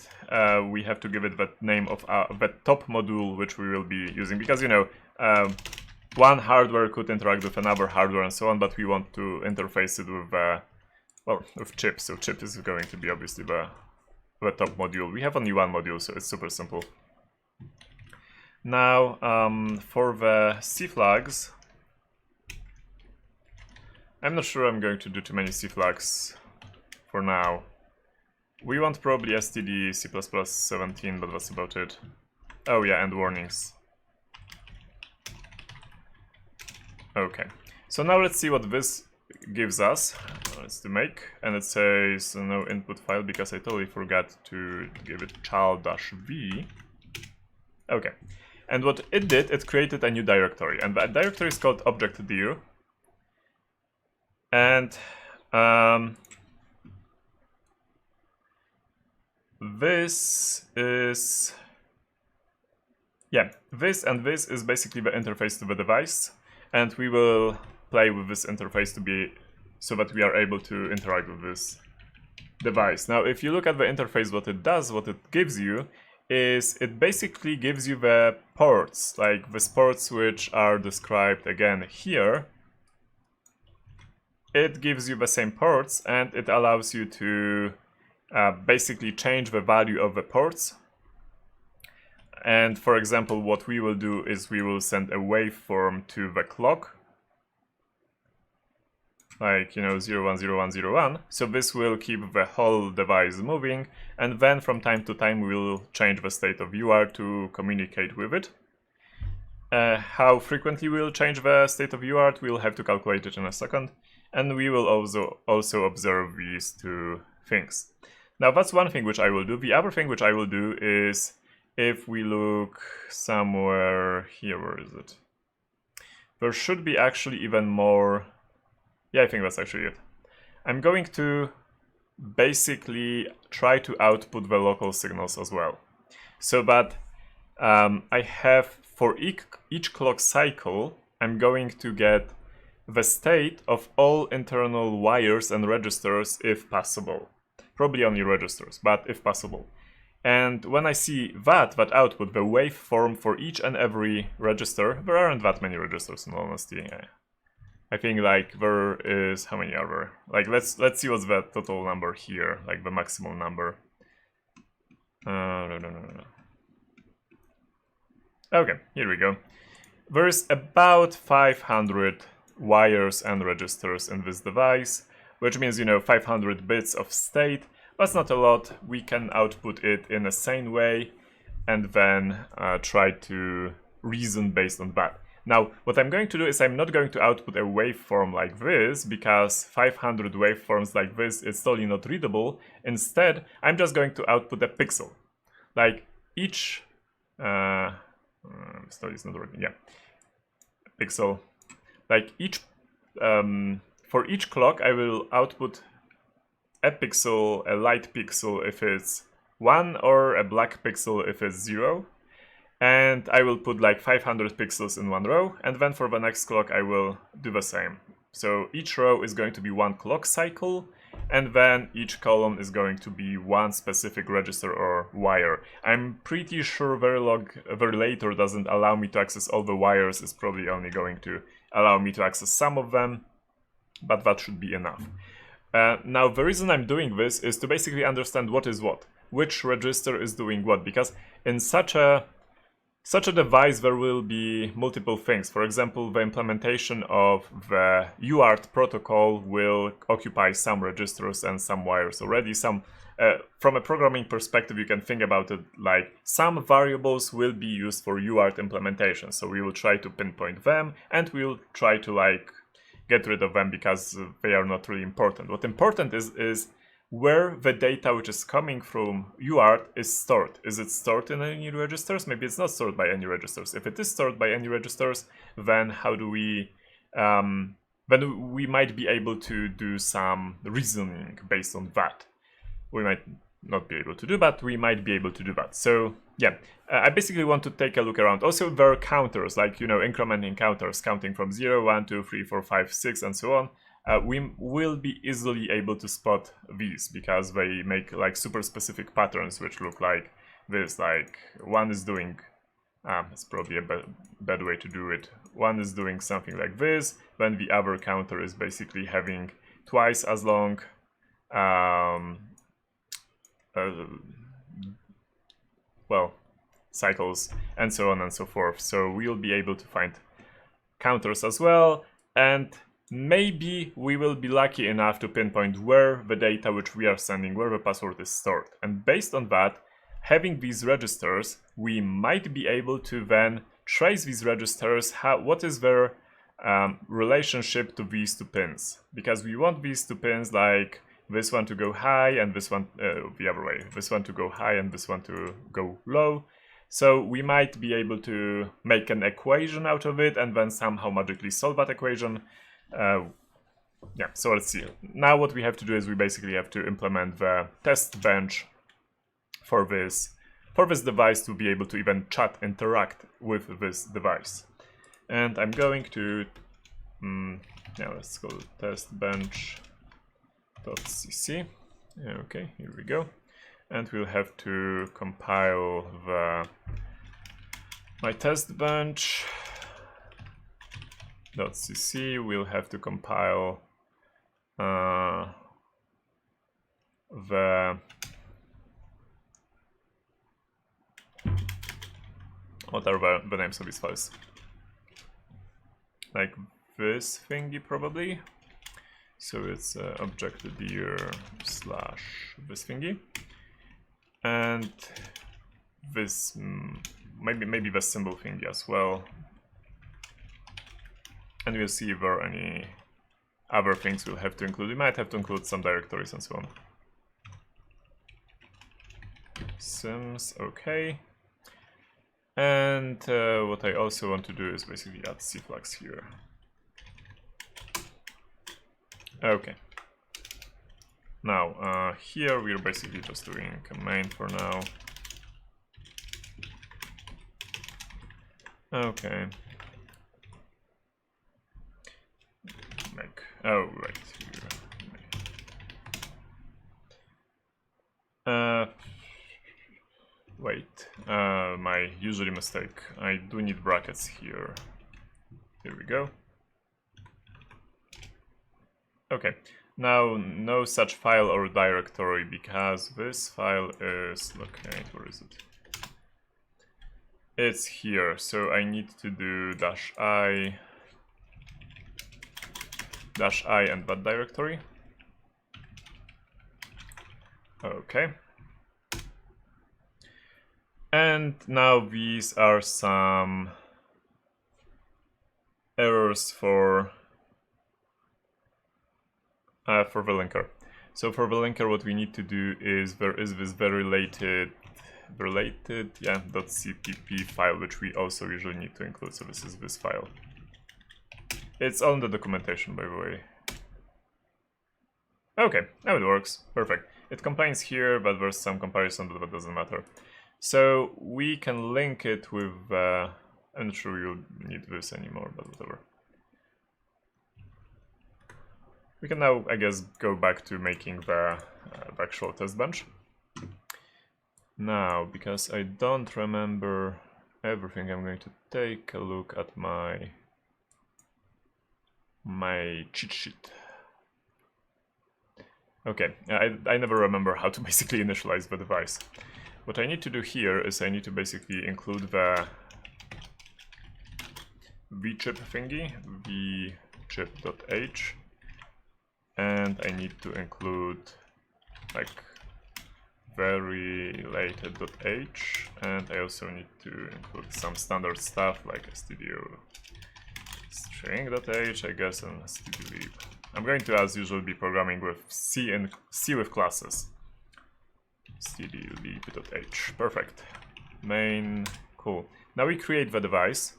we have to give it the name of the top module which we will be using, because, you know, one hardware could interact with another hardware and so on, but we want to interface it with, well, with chip. So chip is going to be obviously the top module. We have only one module, so it's super simple. Now, for the C flags, I'm not sure I'm going to do too many C flags for now. We want probably std C++17, but that's about it. Oh yeah, and warnings. Okay, so now let's see what this gives us. Let's do make, and it says no input file because I totally forgot to give it child-v. Okay, and what it did, it created a new directory, and that directory is called object.dir. And this is yeah, this and this is basically the interface to the device, and we will play with this interface to be so that we are able to interact with this device. Now, if you look at the interface, what it does, what it gives you, is it basically gives you the ports, like the ports which are described again here. It gives you the same ports, and it allows you to basically change the value of the ports. And for example, what we will do is we will send a waveform to the clock, like, 010101. So this will keep the whole device moving, and then from time to time we will change the state of UART to communicate with it. How frequently we will change the state of UART, we'll have to calculate it in a second, and we will also observe these two things. Now that's one thing which I will do. The other thing which I will do is, if we look somewhere here, where is it? There should be actually even more. Yeah, I think that's actually it. I'm going to basically try to output the local signals as well. So that I have, for each clock cycle, I'm going to get the state of all internal wires and registers if possible. Probably only registers, but if possible. And when I see that output, the waveform for each and every register, there aren't that many registers in all honesty. I think like there is, how many are there? Like let's see what's the total number here, like the maximum number. No. Okay, here we go. There's about 500 wires and registers in this device, which means, 500 bits of state. That's not a lot. We can output it in a sane way and then try to reason based on that. Now, what I'm going to do is I'm not going to output a waveform like this, because 500 waveforms like this is totally not readable. Instead, I'm just going to output a pixel. Like each... story is not working, yeah. Pixel. Like each... for each clock, I will output a pixel, a light pixel if it's 1, or a black pixel if it's 0. And I will put like 500 pixels in one row, and then for the next clock I will do the same. So each row is going to be one clock cycle, and then each column is going to be one specific register or wire. I'm pretty sure Verilator doesn't allow me to access all the wires, it's probably only going to allow me to access some of them, but that should be enough. Now the reason I'm doing this is to basically understand what is what, which register is doing what, because in such a device there will be multiple things. For example, the implementation of the UART protocol will occupy some registers and some wires already. From a programming perspective, you can think about it like some variables will be used for UART implementation. So we will try to pinpoint them, and we'll try to get rid of them because they are not really important. What important is where the data which is coming from UART is stored. Is it stored in any registers? Maybe it's not stored by any registers. If it is stored by any registers, then how do we... then we might be able to do some reasoning based on that. We might not be able to do that, we might be able to do that. So yeah, I basically want to take a look around. Also there are counters, like, incrementing counters, counting from 0, 1, 2, 3, 4, 5, 6, and so on. We will be easily able to spot these because they make like super specific patterns which look like this. Like one is doing, it's probably a bad way to do it. One is doing something like this, then the other counter is basically having twice as long cycles, and so on and so forth. So we'll be able to find counters as well, and maybe we will be lucky enough to pinpoint where the data which we are sending, where the password is stored. And based on that, having these registers, we might be able to then trace these registers, what is their relationship to these two pins. Because we want these two pins, like this one to go high and this one the other way. This one to go high and this one to go low. So we might be able to make an equation out of it and then somehow magically solve that equation. Yeah, so let's see. Now what we have to do is we basically have to implement the test bench for this for this device to be able to even chat, interact with this device. And I'm going to, now let's go to testbench.cc. Okay, here we go. And we'll have to compile my testbench.cc. We'll have to compile what are the names of these files? Like this thingy probably. So it's object.dir / this thingy, and this maybe the symbol thingy as well. And we'll see if there are any other things we'll have to include. We might have to include some directories and so on. Sims, okay. And what I also want to do is basically add cflags here. Okay. Now, here we're basically just doing a main for now. Okay. Oh, right. Wait, my usually mistake. I do need brackets here. Here we go. Okay, now no such file or directory because this file is locate. Where is it? It's here, so I need to do -i and that directory. Okay. And now these are some errors for the linker. So for the linker, what we need to do is there is this very related .cpp file, which we also usually need to include. So this is this file. It's on the documentation, by the way. Okay, now it works. Perfect. It complains here, but there's some comparison that doesn't matter. So we can link it with, I'm not sure you'll need this anymore, but whatever. We can now, I guess, go back to making the actual test bench. Now, because I don't remember everything, I'm going to take a look at my cheat sheet. Okay, I never remember how to basically initialize the device. What I need to do here is I need to basically include the vchip thingy, vchip.h, and I need to include like very related.h, and I also need to include some standard stuff like stdio string.h, I guess, and stdlib. I'm going to, as usual, be programming with C with classes. stdlib.h, perfect. Main, cool. Now we create the device,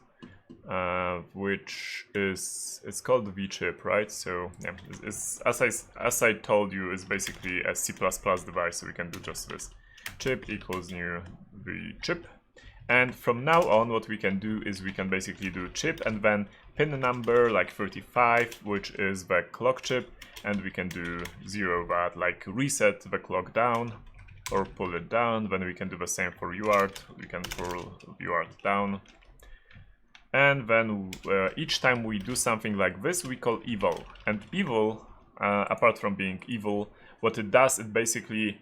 which is, it's called vchip, right? So yeah, it's, as I told you, is basically a C++ device, so we can do just this. Chip equals new vchip. And from now on, what we can do is we can basically do chip and then pin number like 35, which is the clock chip, and we can do 0 that, like reset the clock down or pull it down. Then we can do the same for UART, we can pull UART down. And then each time we do something like this, we call evil. And evil, apart from being evil, what it does, it basically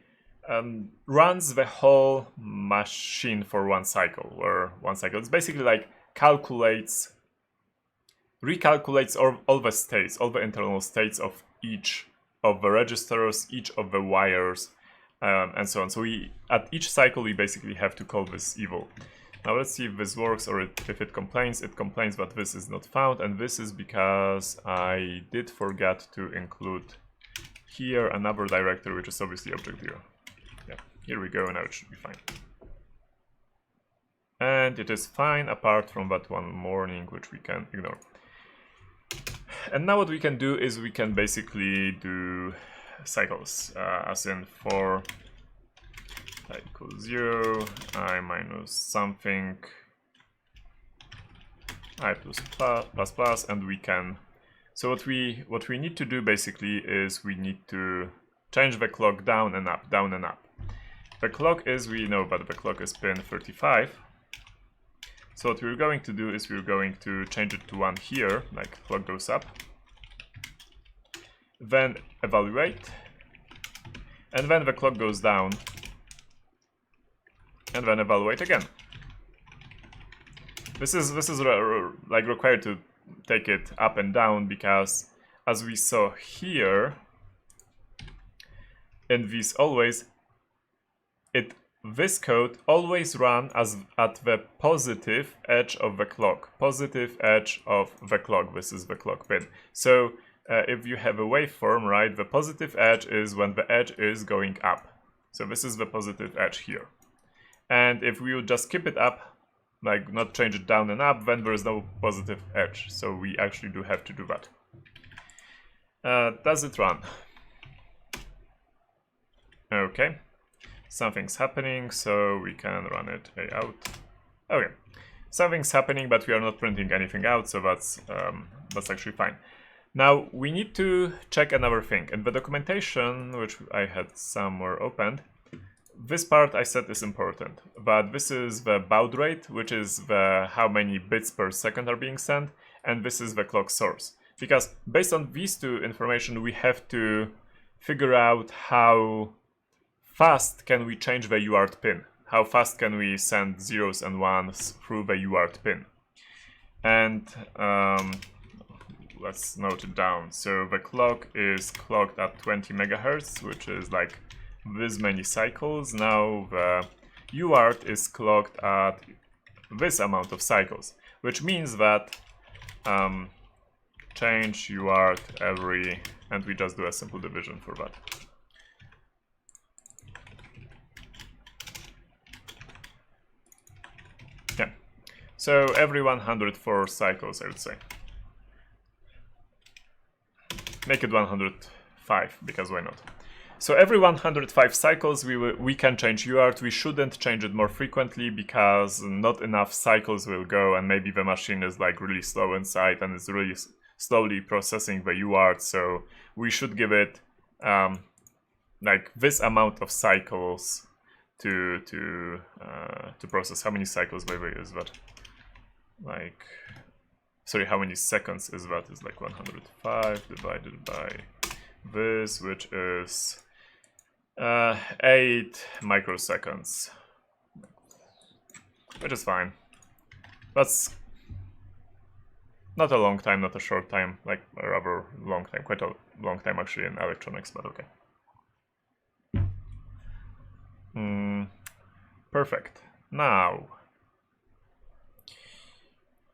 runs the whole machine for one cycle, it's basically like recalculates all the states, all the internal states of each of the registers, each of the wires, and so on. So at each cycle we basically have to call this evil. Now let's see if this works, or if it complains. It complains that this is not found, and this is because I did forget to include here another directory, which is obviously object.dir. Yeah, here we go, now it should be fine. And it is fine apart from that one warning, which we can ignore. And now what we can do is we can basically do cycles, as in for I equals 0, I minus something, I plus plus, and we can. So what we need to do basically is we need to change the clock down and up, down and up. The clock is, we know, but the clock is pin 35. So what we're going to do is we're going to change it to 1 here, like clock goes up. Then evaluate, and then the clock goes down, and then evaluate again. This is like required to take it up and down because, as we saw here, in these always, this code always runs as at the positive edge of the clock. Positive edge of the clock. This is the clock pin. So if you have a waveform, right, the positive edge is when the edge is going up. So this is the positive edge here. And if we would just keep it up, like not change it down and up, then there is no positive edge. So we actually do have to do that. Does it run? Okay. Something's happening, so we can run it out. Okay. Something's happening, but we are not printing anything out, so that's actually fine. Now we need to check another thing. In the documentation, which I had somewhere opened, this part I said is important, but this is the baud rate, which is the how many bits per second are being sent, and this is the clock source. Because based on these two information, we have to figure out how fast can we change the UART pin. How fast can we send zeros and ones through the UART pin? And let's note it down. So the clock is clocked at 20 megahertz, which is like this many cycles. Now the UART is clocked at this amount of cycles, which means that change UART every, and we just do a simple division for that. Yeah, so every 104 cycles, I would say. Make it 105, because why not? So every 105 cycles we can change UART. We shouldn't change it more frequently because not enough cycles will go, and maybe the machine is like really slow inside and is really slowly processing the UART. So we should give it like this amount of cycles to process. How many cycles by the way is that? Like, sorry, how many seconds is that? Is like 105 divided by this, which is 8 microseconds, which is fine. That's not a long time, not a short time, like a rather long time, quite a long time actually in electronics, but okay. Perfect. Now,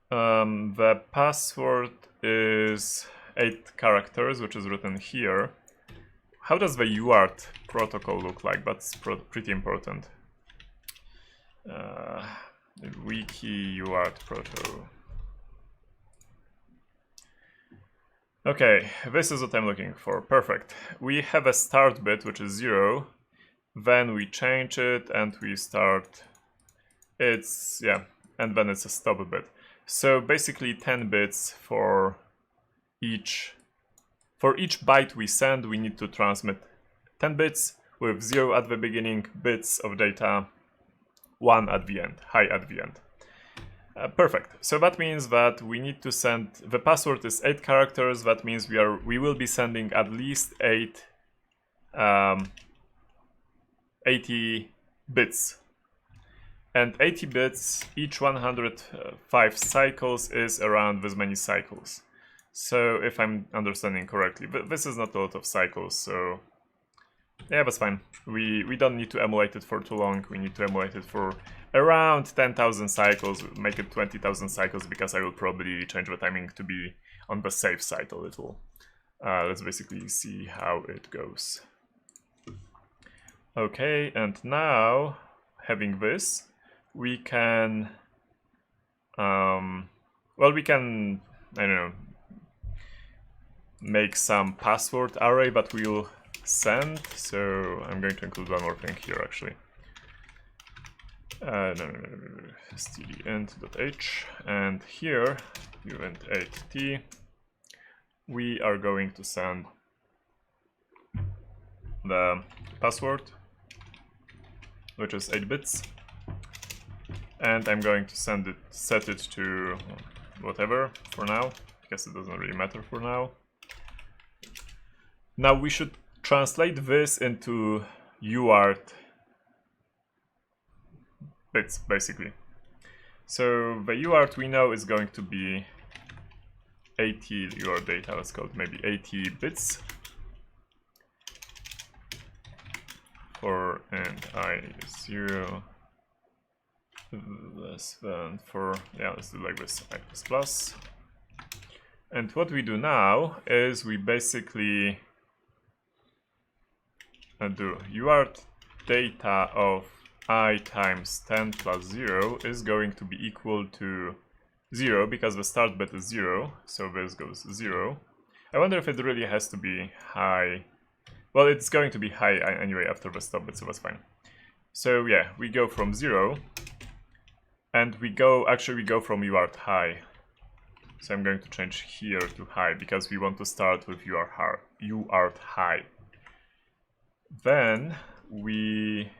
the password is 8 characters, which is written here. How does the UART protocol look like? That's pretty important. Wiki UART proto. Okay, this is what I'm looking for. Perfect. We have a start bit, which is 0. Then we change it and we start. It's, yeah, and then it's a stop bit. So basically 10 bits for each. For each byte we send, we need to transmit 10 bits with 0 at the beginning, bits of data, 1 at the end, high at the end. Perfect. So that means that we need to send, the password is 8 characters. That means we will be sending at least 80 bits. And 80 bits, each 105 cycles is around this many cycles. So if I'm understanding correctly, but this is not a lot of cycles, so yeah, that's fine. We don't need to emulate it for too long. We need to emulate it for around 10,000 cycles, make it 20,000 cycles, because I will probably change the timing to be on the safe side a little. Let's basically see how it goes. Okay, and now, having this, we can, well, we can, I don't know, make some password array that we'll send. So I'm going to include one more thing here actually. no, stdint.h, and here uint8t, we are going to send the password, which is 8 bits, and I'm going to set it to whatever for now, because it doesn't really matter for now. Now we should translate this into UART bits, basically. So the UART we know is going to be 80 UART data, let's call it maybe 80 bits for, and I 0 less than for, yeah, let's do like this, I plus. And what we do now is we basically do UART data of I times 10 plus 0 is going to be equal to 0 because the start bit is 0, so this goes 0. I wonder if it really has to be high. Well, it's going to be high anyway after the stop bit, so that's fine. So yeah, we go from 0, and we go from UART high. So I'm going to change here to high because we want to start with UART high. Then we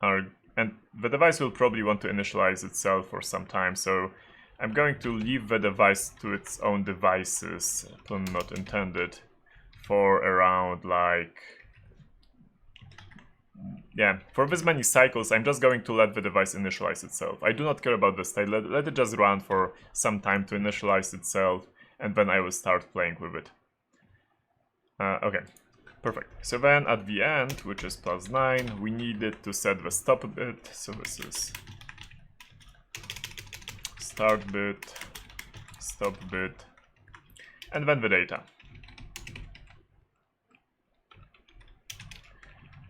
are, and the device will probably want to initialize itself for some time, so I'm going to leave the device to its own devices, pun not intended, for around like, yeah, for this many cycles. I'm just going to let the device initialize itself. I do not care about the state, let it just run for some time to initialize itself, and then I will start playing with it. Okay. Perfect. So then at the end, which is +9, we needed to set the stop bit. So this is start bit, stop bit, and then the data.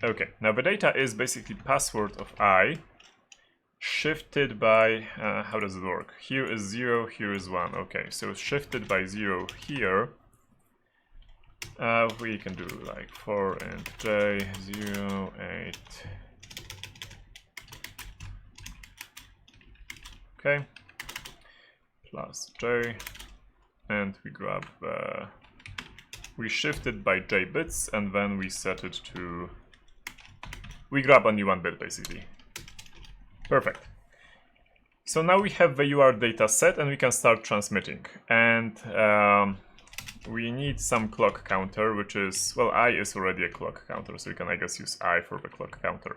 Okay, now the data is basically password of I shifted by, how does it work? Here is 0, here is 1. Okay, so shifted by 0 here. We can do like 4 and j 0 8. Okay, plus j, and we grab we shift it by j bits, and then we set it to, we grab only 1 bit basically. Perfect. So now we have the UART data set and we can start transmitting, and we need some clock counter, which is, well, I is already a clock counter, so we can, I guess, use I for the clock counter.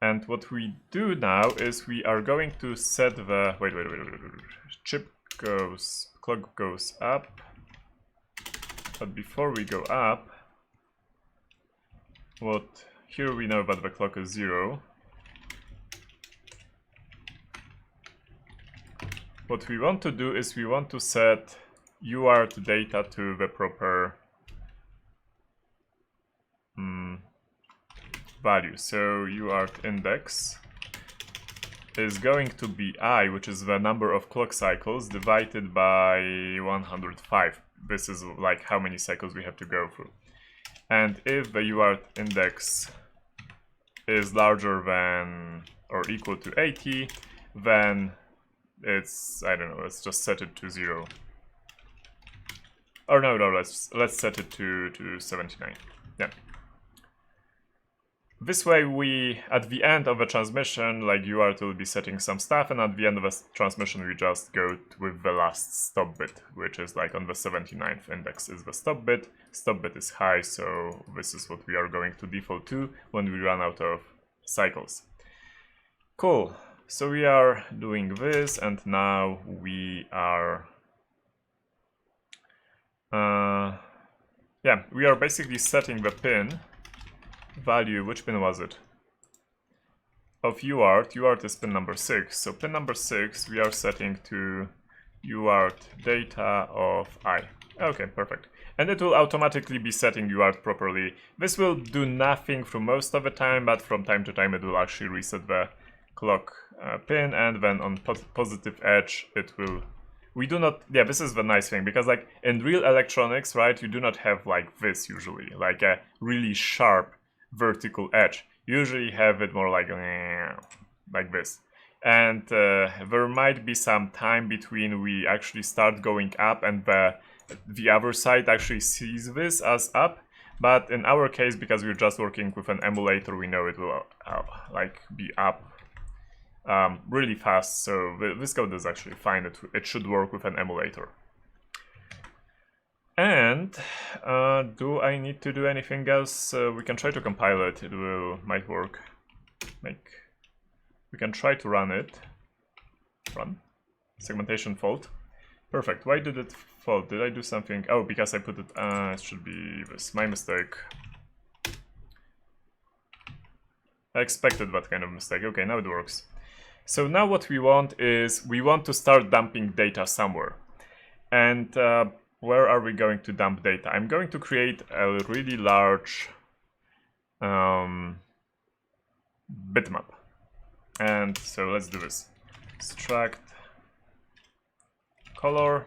And what we do now is we are going to set the, wait, clock goes up, but before we go up, here we know that the clock is 0. What we want to do is we want to set UART data to the proper value. So UART index is going to be I, which is the number of clock cycles, divided by 105. This is like how many cycles we have to go through. And if the UART index is larger than or equal to 80, then it's, I don't know, let's just set it to 0. Or no, let's set it to 79. Yeah. This way we, at the end of a transmission, like UART will be setting some stuff, and at the end of a transmission we just go with the last stop bit, which is like on the 79th index is the stop bit. Stop bit is high, so this is what we are going to default to when we run out of cycles. Cool. So we are doing this, and now we are yeah, we are basically setting the pin value. Which pin was it? Of UART. UART is pin number 6. So pin number 6 we are setting to UART data of I. Okay, perfect. And it will automatically be setting UART properly. This will do nothing for most of the time, but from time to time it will actually reset the clock pin, and then on positive edge it will. We do not, yeah, this is the nice thing, because like in real electronics, right, you do not have like this usually, like a really sharp vertical edge. You usually have it more like, like this. And there might be some time between we actually start going up and the other side actually sees this as up. But in our case, because we're just working with an emulator, we know it will like be up really fast. So this code is actually fine. It should work with an emulator. And do I need to do anything else? We can try to compile it. It might work. We can try to run it. Run. Segmentation fault. Perfect. Why did it fault? Did I do something? Oh, because I put it. It should be this. My mistake. I expected that kind of mistake. Okay, now it works. So now what we want is we want to start dumping data somewhere. And where are we going to dump data? I'm going to create a really large bitmap. And so let's do this. Extract color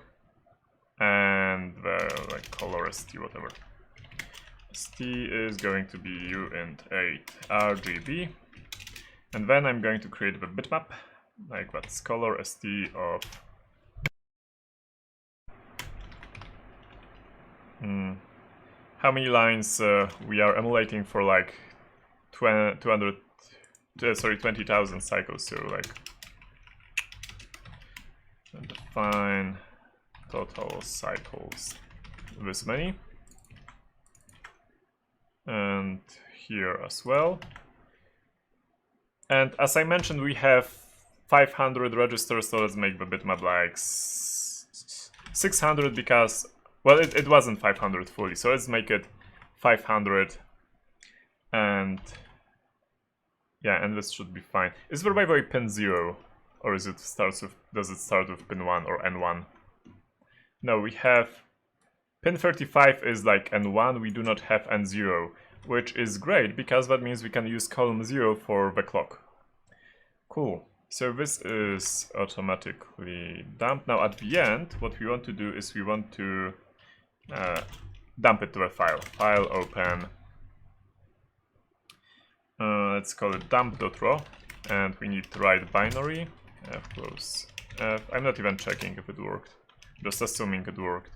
and the like color st whatever. St is going to be uint8 RGB. And then I'm going to create the bitmap, like that's color st of how many lines we are emulating for like 20,000 cycles, so like define total cycles this many, and here as well. And as I mentioned, we have 500 registers, so let's make the bitmap like 600 because, well, it wasn't 500 fully, so let's make it 500. And yeah, and this should be fine. Is there by the way pin 0, or does it start with pin 1 or N1? No, we have pin 35 is like N1, we do not have N0, which is great because that means we can use column 0 for the clock. Cool. So this is automatically dumped. Now at the end, what we want to do is we want to dump it to a file. File open. Let's call it dump.raw, and we need to write binary. F close F. I'm not even checking if it worked, just assuming it worked.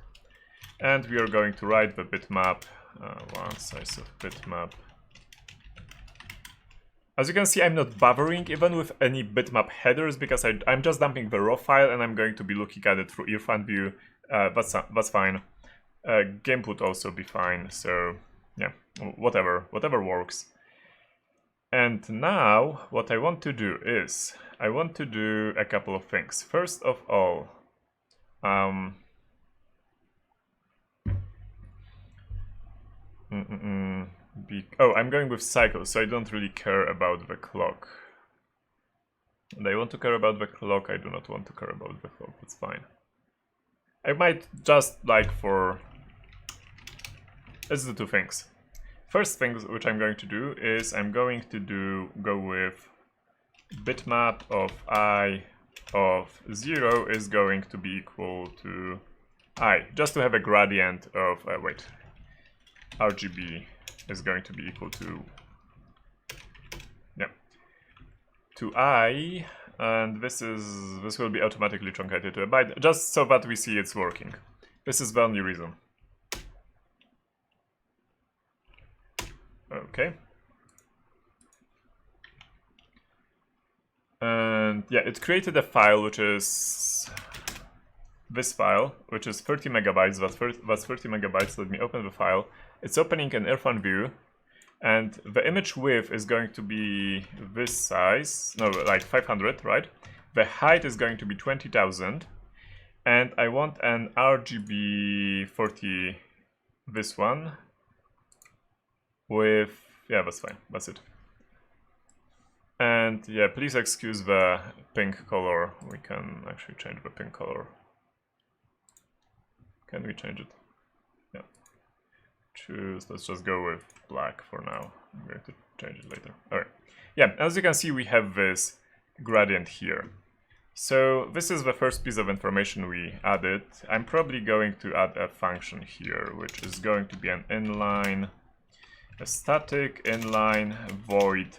And we are going to write the bitmap, one size of bitmap. As you can see, I'm not bothering even with any bitmap headers because I'm just dumping the raw file and I'm going to be looking at it through Irfan view. That's fine. GIMP would also be fine. So yeah, whatever works. And now what I want to do is I want to do a couple of things. First of all, oh, I'm going with cycles, so I don't really care about the clock. And I want to care about the clock, I do not want to care about the clock, that's fine. I might just like for... Let's do two things. First thing which I'm going to do is I'm going to go with bitmap of I of 0 is going to be equal to I, just to have a gradient of, RGB is going to be equal to, yeah, to I, and this will be automatically truncated to a byte, just so that we see it's working. This is the only reason. Okay. And yeah, it created a file which is this file, which is 30 megabytes. That's 30 megabytes. Let me open the file. It's opening an Irfan view, and the image width is going to be this size, no, like 500, right? The height is going to be 20,000, and I want an RGB 40, this one, with, yeah, that's fine, that's it. And yeah, please excuse the pink color. We can actually change the pink color. Can we change it? Yeah. Let's just go with black for now. I'm going to change it later. Alright. Yeah, as you can see, we have this gradient here. So this is the first piece of information we added. I'm probably going to add a function here, which is going to be an inline, a static inline void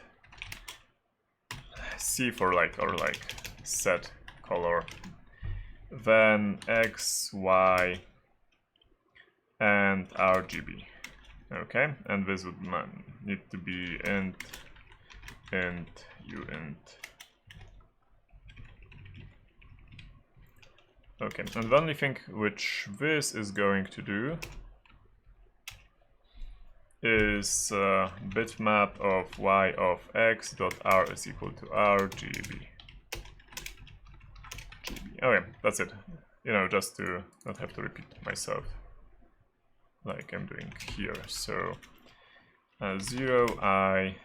C for like, or like set color, then X, Y, and RGB. Okay, and this would need to be int, uint. Okay, and the only thing which this is going to do is bitmap of y of x dot r is equal to RGB. Okay, that's it. You know, just to not have to repeat myself like I'm doing here. So 0 I.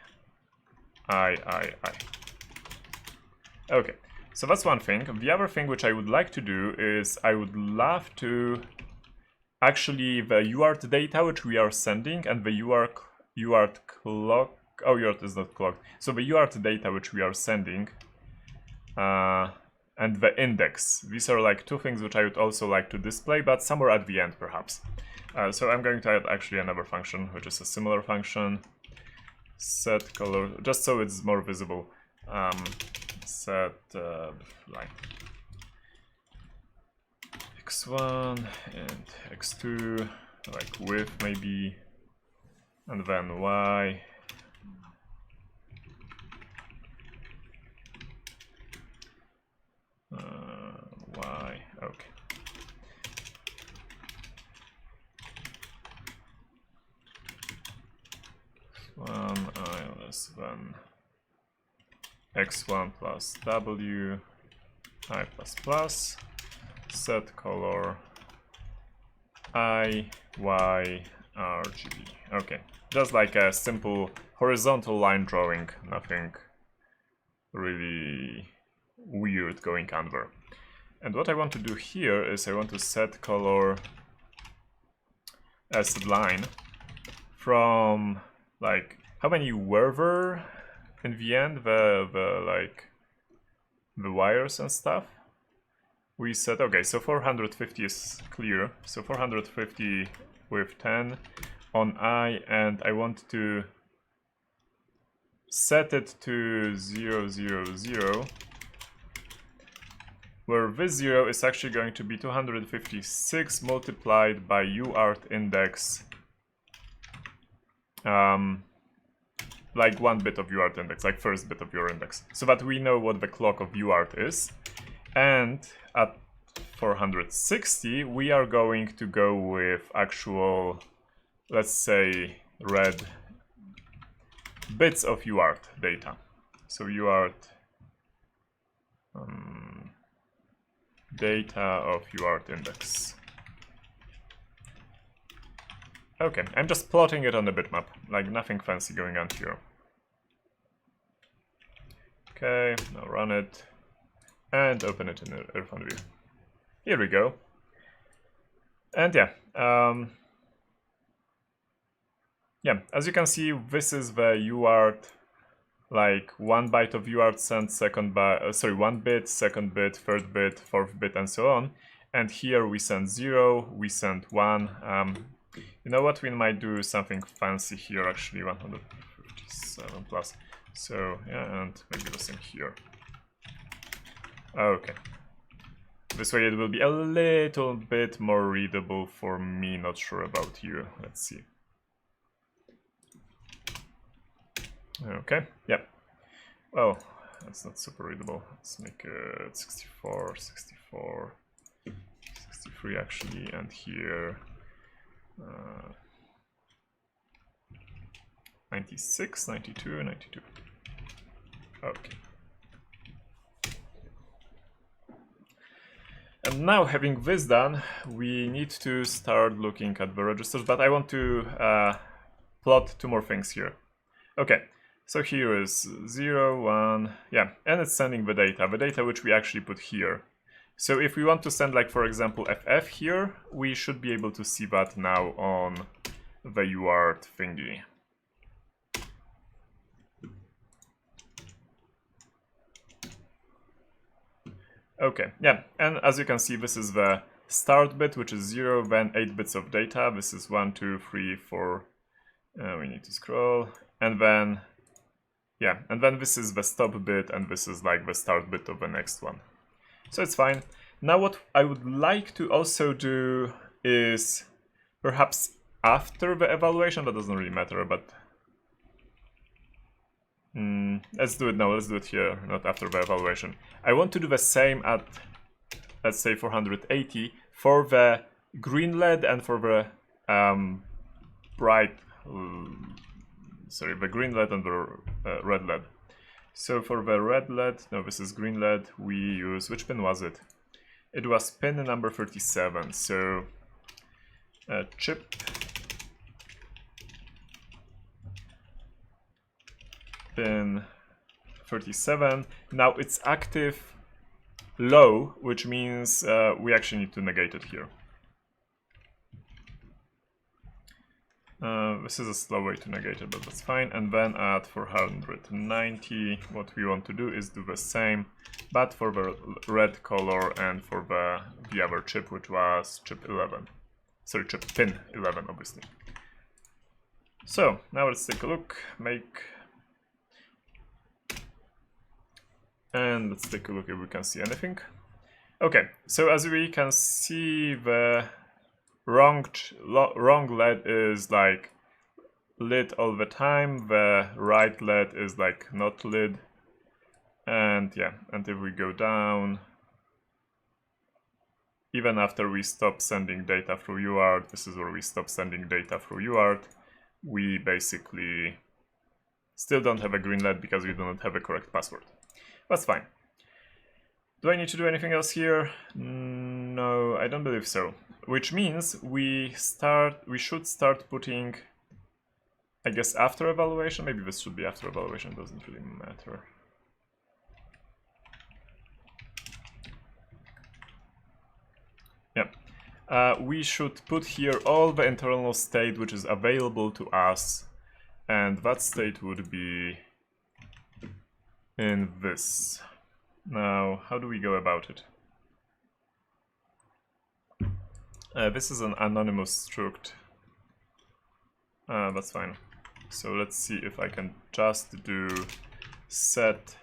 Okay, so that's one thing. The other thing which I would like to do is I would love to actually the UART data which we are sending and the UART clock. Oh, UART is not clocked. So the UART data which we are sending and the index. These are like two things which I would also like to display, but somewhere at the end perhaps. So I'm going to add actually another function which is a similar function. Set color, just so it's more visible. Set like x1 and x2, like width maybe, and then y. Y, okay. I less than x1 plus w I plus plus, set color I, y, RGB. Okay, just like a simple horizontal line drawing, nothing really weird going under. And what I want to do here is I want to set color as line from like how many were there in the end, the wires and stuff. We said, okay, so 450 is clear, so 450 with 10 on I, and I want to set it to 0, 0, 0, where this 0 is actually going to be 256 multiplied by UART index, like one bit of UART index, like first bit of your index, so that we know what the clock of UART is. And at 460, we are going to go with actual, let's say, red bits of UART data. So UART data of UART index. Okay, I'm just plotting it on the bitmap, like nothing fancy going on here. Okay, now run it and open it in Irfan view. Here we go. And yeah, as you can see, this is the UART, like 1 byte of UART sent, second byte, sorry, 1 bit, second bit, third bit, fourth bit, and so on. And here we send 0, we send 1. You know what, we might do something fancy here, actually, 157 plus. So, yeah, and maybe the same here. Okay. This way it will be a little bit more readable for me, not sure about you. Let's see. Okay, yep. Well, that's not super readable. Let's make it 64, 64, 63 actually, and here 96, 92, 92. Okay. And now, having this done, we need to start looking at the registers, but I want to plot two more things here. Okay, so here is 0, 1, yeah, and it's sending the data which we actually put here. So if we want to send, like, for example, FF here, we should be able to see that now on the UART thingy. Okay, yeah, and as you can see, this is the start bit, which is 0, then 8 bits of data. This is 1, 2, 3, 4, we need to scroll, and then Yeah, and then this is the stop bit, and this is like the start bit of the next one. So it's fine. Now what I would like to also do is perhaps after the evaluation, that doesn't really matter, but let's do it now, let's do it here, not after the evaluation. I want to do the same at, let's say, 480 for the green LED and for the the green LED and the red LED. So for the red LED, no, this is green LED, we use, which pin was it? It was pin number 37, so chip pin 37. Now it's active low, which means we actually need to negate it here. This is a slow way to negate it, but that's fine. And then at 490, what we want to do is do the same, but for the red color and for the other chip, which was chip 11. Sorry, chip pin 11, obviously. So now let's take a look, and let's take a look if we can see anything. Okay, so as we can see, the wrong LED is like lit all the time, the right LED is like not lit, and yeah, and if we go down, even after we stop sending data through UART, this is where we stop sending data through UART, we basically still don't have a green LED because we do not have a correct password. That's fine. Do I need to do anything else here? No, I don't believe so. Which means we should start putting, I guess, after evaluation. Maybe this should be after evaluation, doesn't really matter. Yeah. We should put here all the internal state which is available to us, and that state would be in this. Now, how do we go about it? This is an anonymous struct. That's fine. So let's see if I can just do set,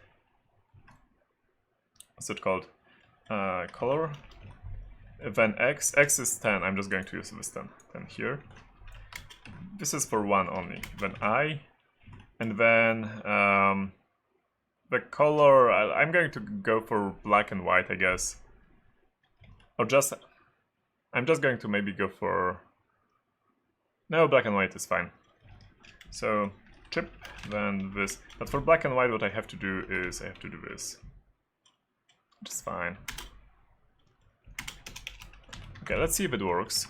what's it called? Color. Then X is 10. I'm just going to use this 10 here. This is for one only. Then I, and then the color, I'm going to go for black and white, I guess. Or just, I'm just going to maybe go for, no, black and white is fine. So chip, then this. But for black and white, what I have to do is I have to do this. Which is fine. Okay, let's see if it works.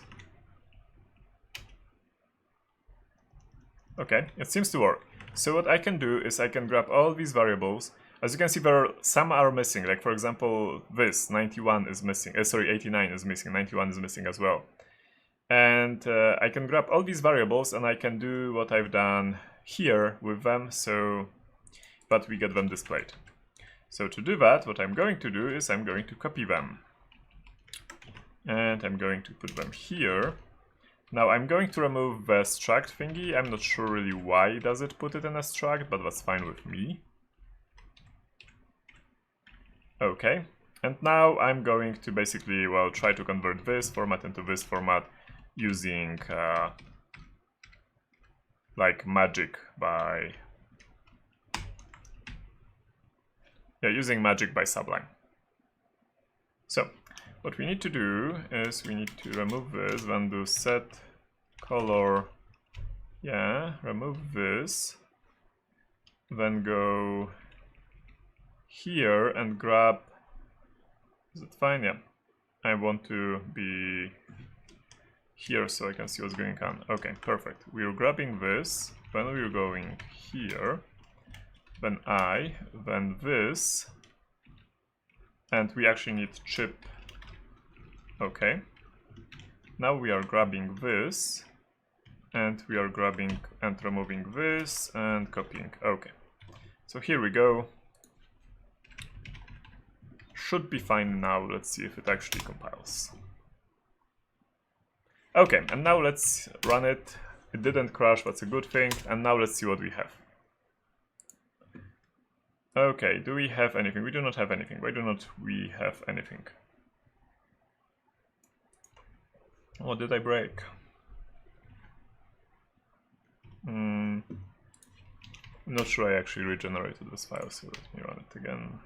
Okay, it seems to work. So what I can do is I can grab all these variables. As you can see, some are missing. Like for example, this 91 is missing. Sorry, 89 is missing. 91 is missing as well. And I can grab all these variables and I can do what I've done here with them. So, but we get them displayed. So to do that, what I'm going to do is I'm going to copy them, and I'm going to put them here. Now I'm going to remove the struct thingy. I'm not sure really why does it put it in a struct, but that's fine with me. Okay, and now I'm going to basically, well, try to convert this format into this format using like magic by, yeah, using magic by Sublime. So what we need to do is we need to remove this, then do set color, yeah, remove this, then go here and grab, is it fine? Yeah, I want to be here so I can see what's going on. Okay, perfect. We're grabbing this, then we're going here, then then this, and we actually need chip. Okay, now we are grabbing this, and we are grabbing and removing this and copying. Okay, so here we go. Should be fine now. Let's see if it actually compiles. Okay, and now let's run it. It didn't crash, that's a good thing. And now let's see what we have. Okay, do we have anything? We do not have anything. Why do not we have anything? What did I break? I'm not sure I actually regenerated this file, so let me run it again.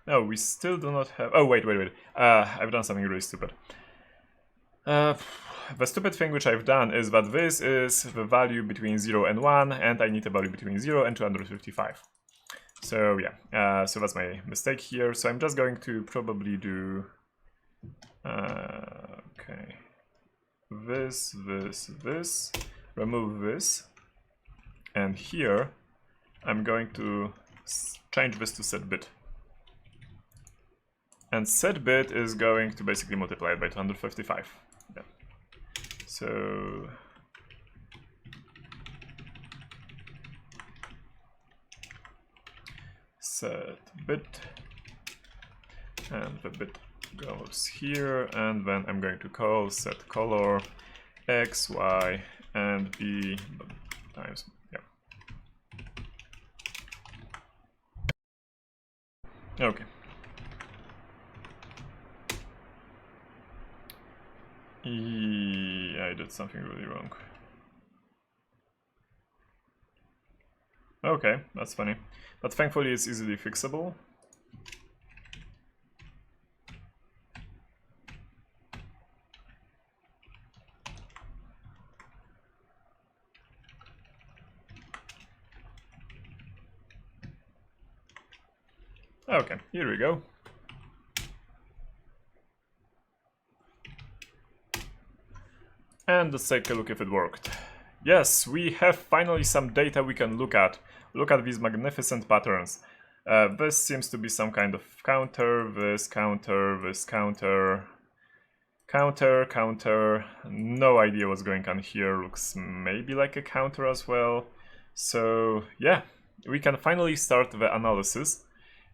No, we still do not have... Oh, wait. I've done something really stupid. The stupid thing which I've done is that this is the value between 0 and 1, and I need a value between 0 and 255. So yeah, so that's my mistake here. So I'm just going to probably do... okay. This, remove this. And here, I'm going to change this to setBit. And setBit is going to basically multiply it by 255. Yeah. So setBit, and the bit goes here, and then I'm going to call setColor x, y, and b times, yeah. Okay. I did something really wrong. Okay, that's funny. But thankfully it's easily fixable. Okay, here we go. And let's take a look if it worked. Yes, we have finally some data we can look at. Look at these magnificent patterns. This seems to be some kind of counter, this counter, this counter, counter, counter. No idea what's going on here. Looks maybe like a counter as well. So yeah, we can finally start the analysis.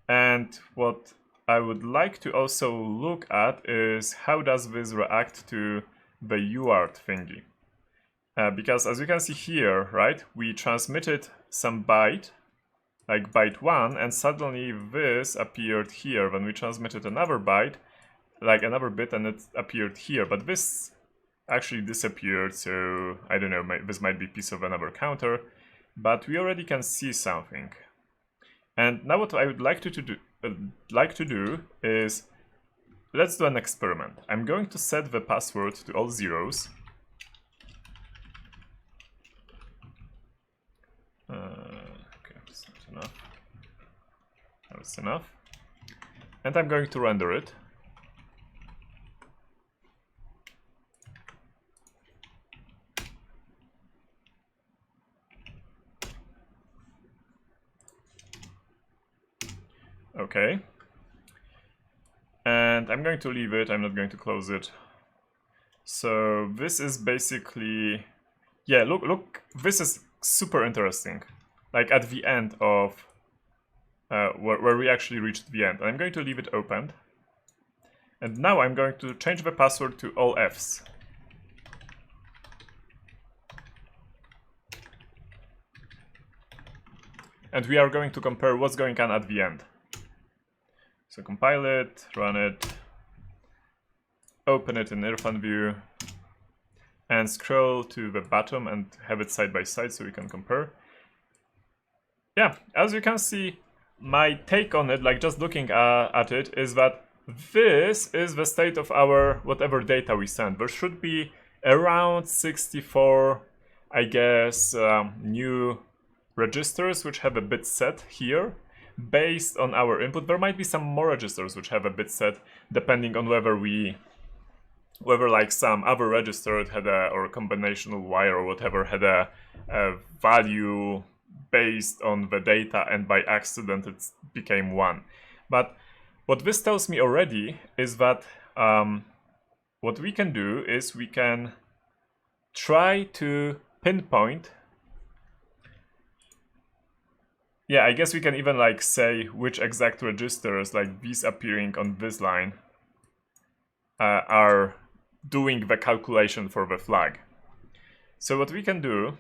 And what I would like to also look at is how does this react to the UART thingy. Because as you can see here, right, we transmitted some byte, like byte 1, and suddenly this appeared here when we transmitted another byte, like another bit, and it appeared here, but this actually disappeared, so I don't know, this might be a piece of another counter, but we already can see something. And now what I would like to do is, let's do an experiment. I'm going to set the password to all zeros. Okay, that's not enough. That's enough. And I'm going to render it. Okay. And I'm going to leave it, I'm not going to close it. So this is basically, yeah, look, this is super interesting. Like at the end of, where we actually reached the end. And I'm going to leave it opened. And now I'm going to change the password to all Fs. And we are going to compare what's going on at the end. So compile it, run it, open it in Irfan view, and scroll to the bottom and have it side by side so we can compare. Yeah, as you can see, my take on it, like just looking at it, is that this is the state of our whatever data we send. There should be around 64, I guess, new registers which have a bit set here. Based on our input, there might be some more registers which have a bit set, depending on whether like some other register had or a combinational wire or whatever had a value based on the data, and by accident it became 1. But what this tells me already is that what we can do is we can try to pinpoint. Yeah, I guess we can even like say which exact registers, like these appearing on this line, are doing the calculation for the flag. So what we can do,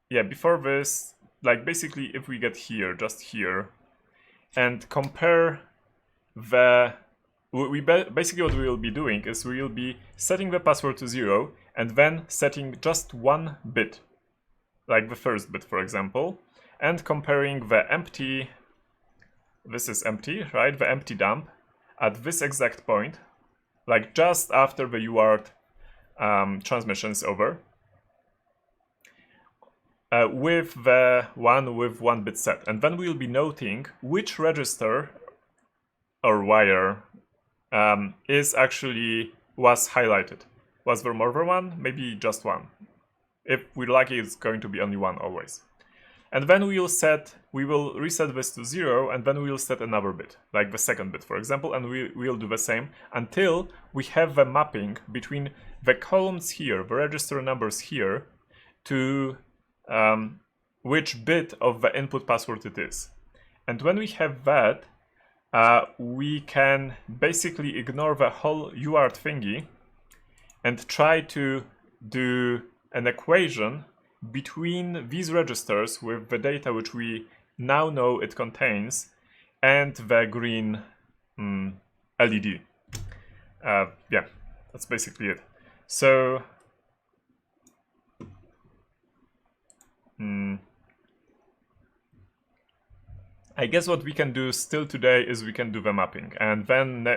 yeah, before this, like basically if we get here, just here, and compare the, basically what we will be doing is we will be setting the password to 0 and then setting just one bit, like the first bit, for example, and comparing the empty, this is empty, right, the empty dump at this exact point, like just after the UART transmission is over, with the one with 1 bit set. And then we'll be noting which register or wire was highlighted. Was there more than one? Maybe just one. If we're lucky, it's going to be only one always. And then we will reset this to 0, and then we will set another bit, like the second bit, for example, and we'll do the same until we have the mapping between the columns here, the register numbers here, to which bit of the input password it is. And when we have that, we can basically ignore the whole UART thingy and try to do an equation between these registers with the data which we now know it contains and the green LED. Yeah, that's basically it. So I guess what we can do still today is we can do the mapping, and then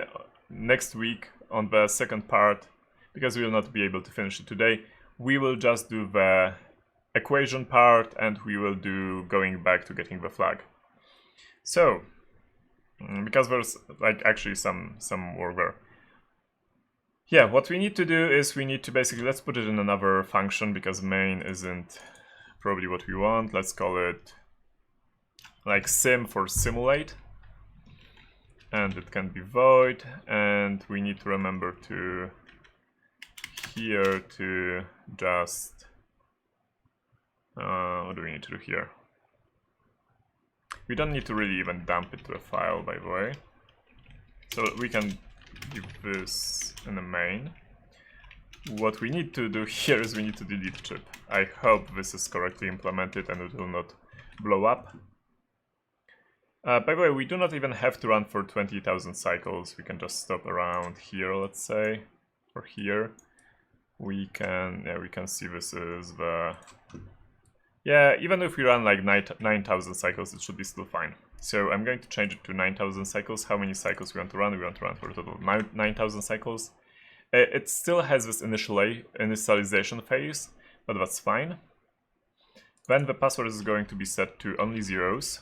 next week on the second part, because we will not be able to finish it today, we will just do the equation part and we will do going back to getting the flag. So, because there's like actually some work there. Yeah, what we need to do is we need to basically, let's put it in another function because main isn't probably what we want. Let's call it like sim for simulate, and it can be void, and we need to remember to here to just what do we need to do here? We don't need to really even dump it to a file, by the way, so we can give this in the main. What we need to do here is we need to delete chip. I hope this is correctly implemented and it will not blow up. By the way, we do not even have to run for 20,000 cycles. We can just stop around here, let's say, or here. We can see this is the, yeah, even if we run like 9,000 cycles, it should be still fine. So I'm going to change it to 9,000 cycles. How many cycles we want to run? We want to run for a total of 9,000 cycles. It still has this initialization phase, but that's fine. Then the password is going to be set to only zeros.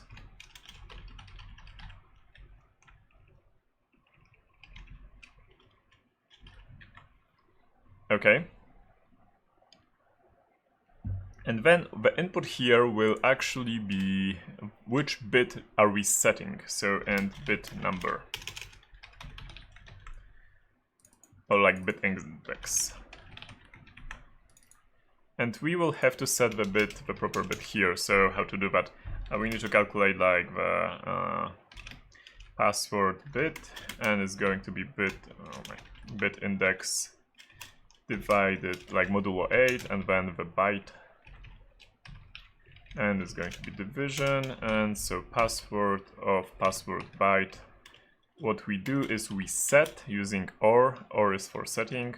Okay. And then the input here will actually be which bit are we setting. So, and bit number. Or like bit index. And we will have to set the proper bit here. So how to do that? We need to calculate like the password bit, and it's going to be bit index divided like modulo 8, and then the byte, and it's going to be division, and so password of password byte. What we do is we set using or is for setting,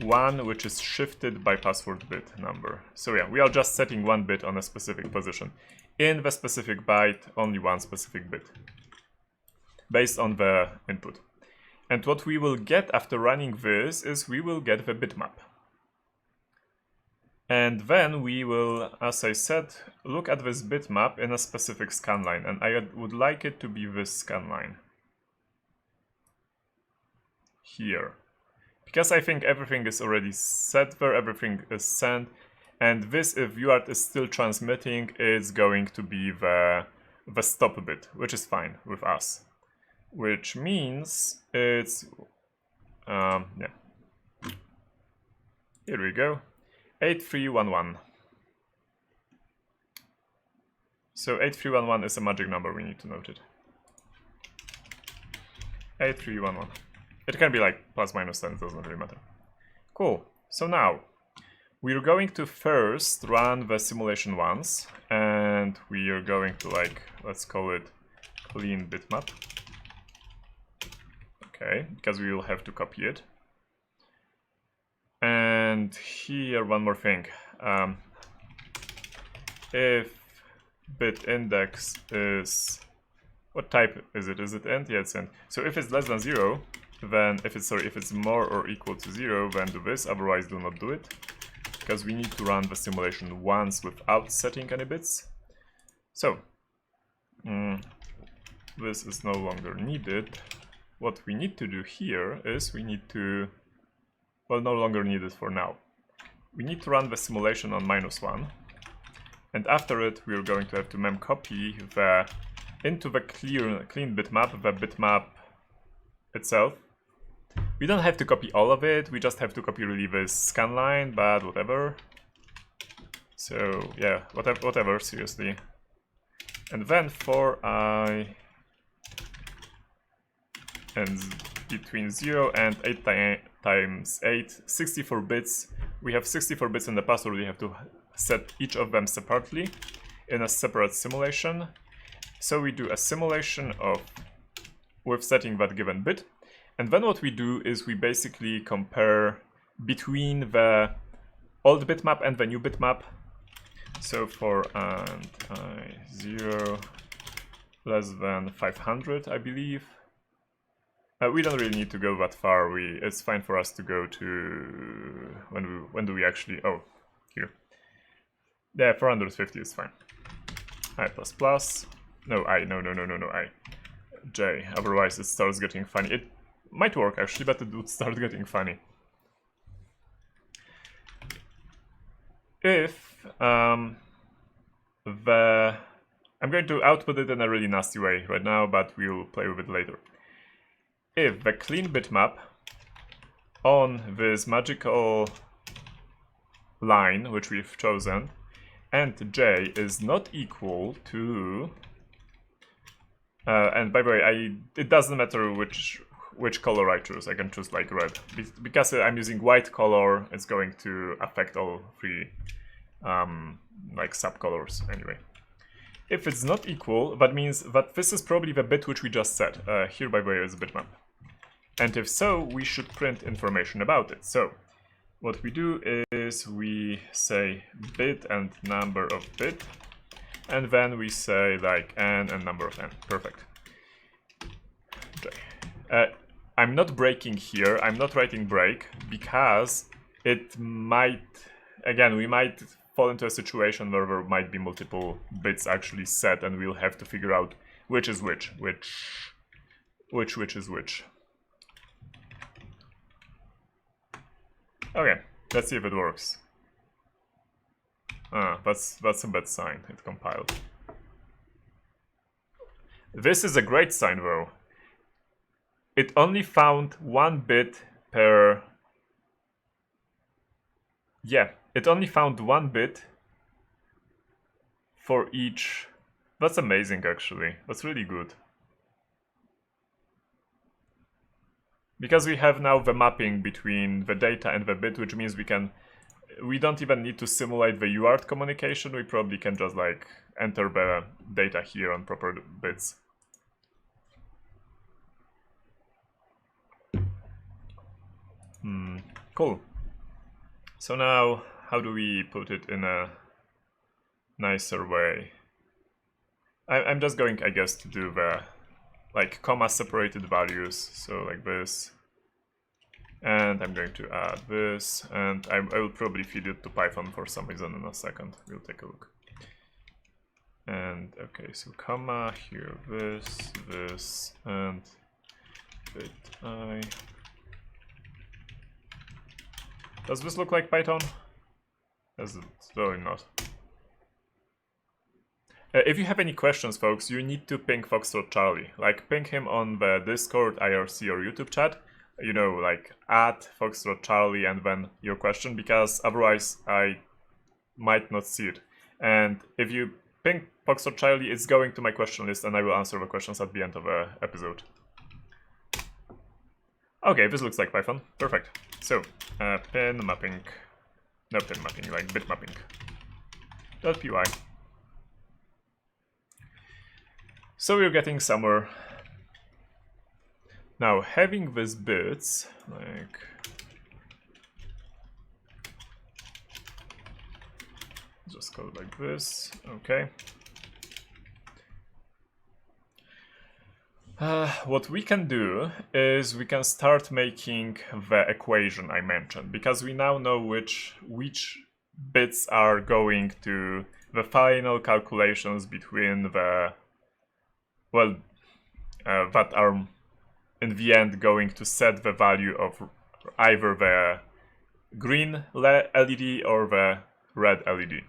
1 which is shifted by password bit number. So yeah, we are just setting 1 bit on a specific position. In the specific byte, only 1 specific bit, based on the input. And what we will get after running this is we will get the bitmap. And then we will, as I said, look at this bitmap in a specific scanline, and I would like it to be this scanline. Here. Because I think everything is already set there, everything is sent, and this, if UART is still transmitting, is going to be the stop bit, which is fine with us. Which means it's, yeah. Here we go, 8311. So 8311 is a magic number, we need to note it. 8311. It can be like plus minus 10, it doesn't really matter. Cool. So now we're going to first run the simulation once, and we are going to, like, let's call it clean bitmap. Okay, because we will have to copy it. And here, one more thing. If bit index is, what type is it? Is it int? Yeah, it's int. So if it's less than 0, then if it's more or equal to 0, then do this. Otherwise, do not do it, because we need to run the simulation once without setting any bits. So this is no longer needed. What we need to do here is we need to, well, no longer needed for now. We need to run the simulation on -1, and after it we are going to have to memcopy into the clean bitmap, the bitmap itself. We don't have to copy all of it, we just have to copy really this scan line, but whatever. So yeah, whatever, seriously. And then for I and between 0 and 8 times 8, 64 bits. We have 64 bits in the password, we have to set each of them separately in a separate simulation. So we do a simulation with setting that given bit, and then what we do is we basically compare between the old bitmap and the new bitmap. So for and I0 less than 500, I believe. We don't really need to go that far. It's fine for us to go to when do we actually? Oh, here. Yeah, 450 is fine. I plus plus. No, I. No, I. J. Otherwise, it starts getting funny. It might work actually, but it would start getting funny. If I'm going to output it in a really nasty way right now, but we'll play with it later. If the clean bitmap on this magical line, which we've chosen, and J is not equal to, and by the way, it doesn't matter which color I choose. I can choose like red, because I'm using white color. It's going to affect all three like subcolors anyway. If it's not equal, that means that this is probably the bit which we just set. Here, by the way, is the bitmap. And if so, we should print information about it. So what we do is we say bit and number of bit, and then we say like n and number of n. Perfect. Okay. I'm not breaking here. I'm not writing break because it might, again, we might fall into a situation where there might be multiple bits actually set, and we'll have to figure out which is which is which. Okay, let's see if it works. That's a bad sign. It compiled. This is a great sign though. It only found 1 bit per. Yeah, it only found 1 bit for each. That's amazing actually. That's really good. Because we have now the mapping between the data and the bit, which means we don't even need to simulate the UART communication. We probably can just like enter the data here on proper bits. Cool. So now, how do we put it in a nicer way? I'm just going, I guess, to do the like comma separated values, so like this, and I'm going to add this, and I will probably feed it to Python for some reason in a second. We'll take a look. And okay, so comma here, this, and bit I. Does this look like Python? It's really not. If you have any questions, folks, you need to ping Foxtrot Charlie. Like, ping him on the Discord, IRC, or YouTube chat. You know, like, at Foxtrot Charlie and then your question, because otherwise I might not see it. And if you ping Foxtrot Charlie, it's going to my question list, and I will answer the questions at the end of the episode. Okay, this looks like Python. Perfect. So, pin mapping, no pin mapping, like bit mapping. .py. So we're getting somewhere. Now, having these bits, like, just code like this, okay. What we can do is we can start making the equation I mentioned, because we now know which bits are going to the final calculations between the, well, that are in the end going to set the value of either the green LED or the red LED.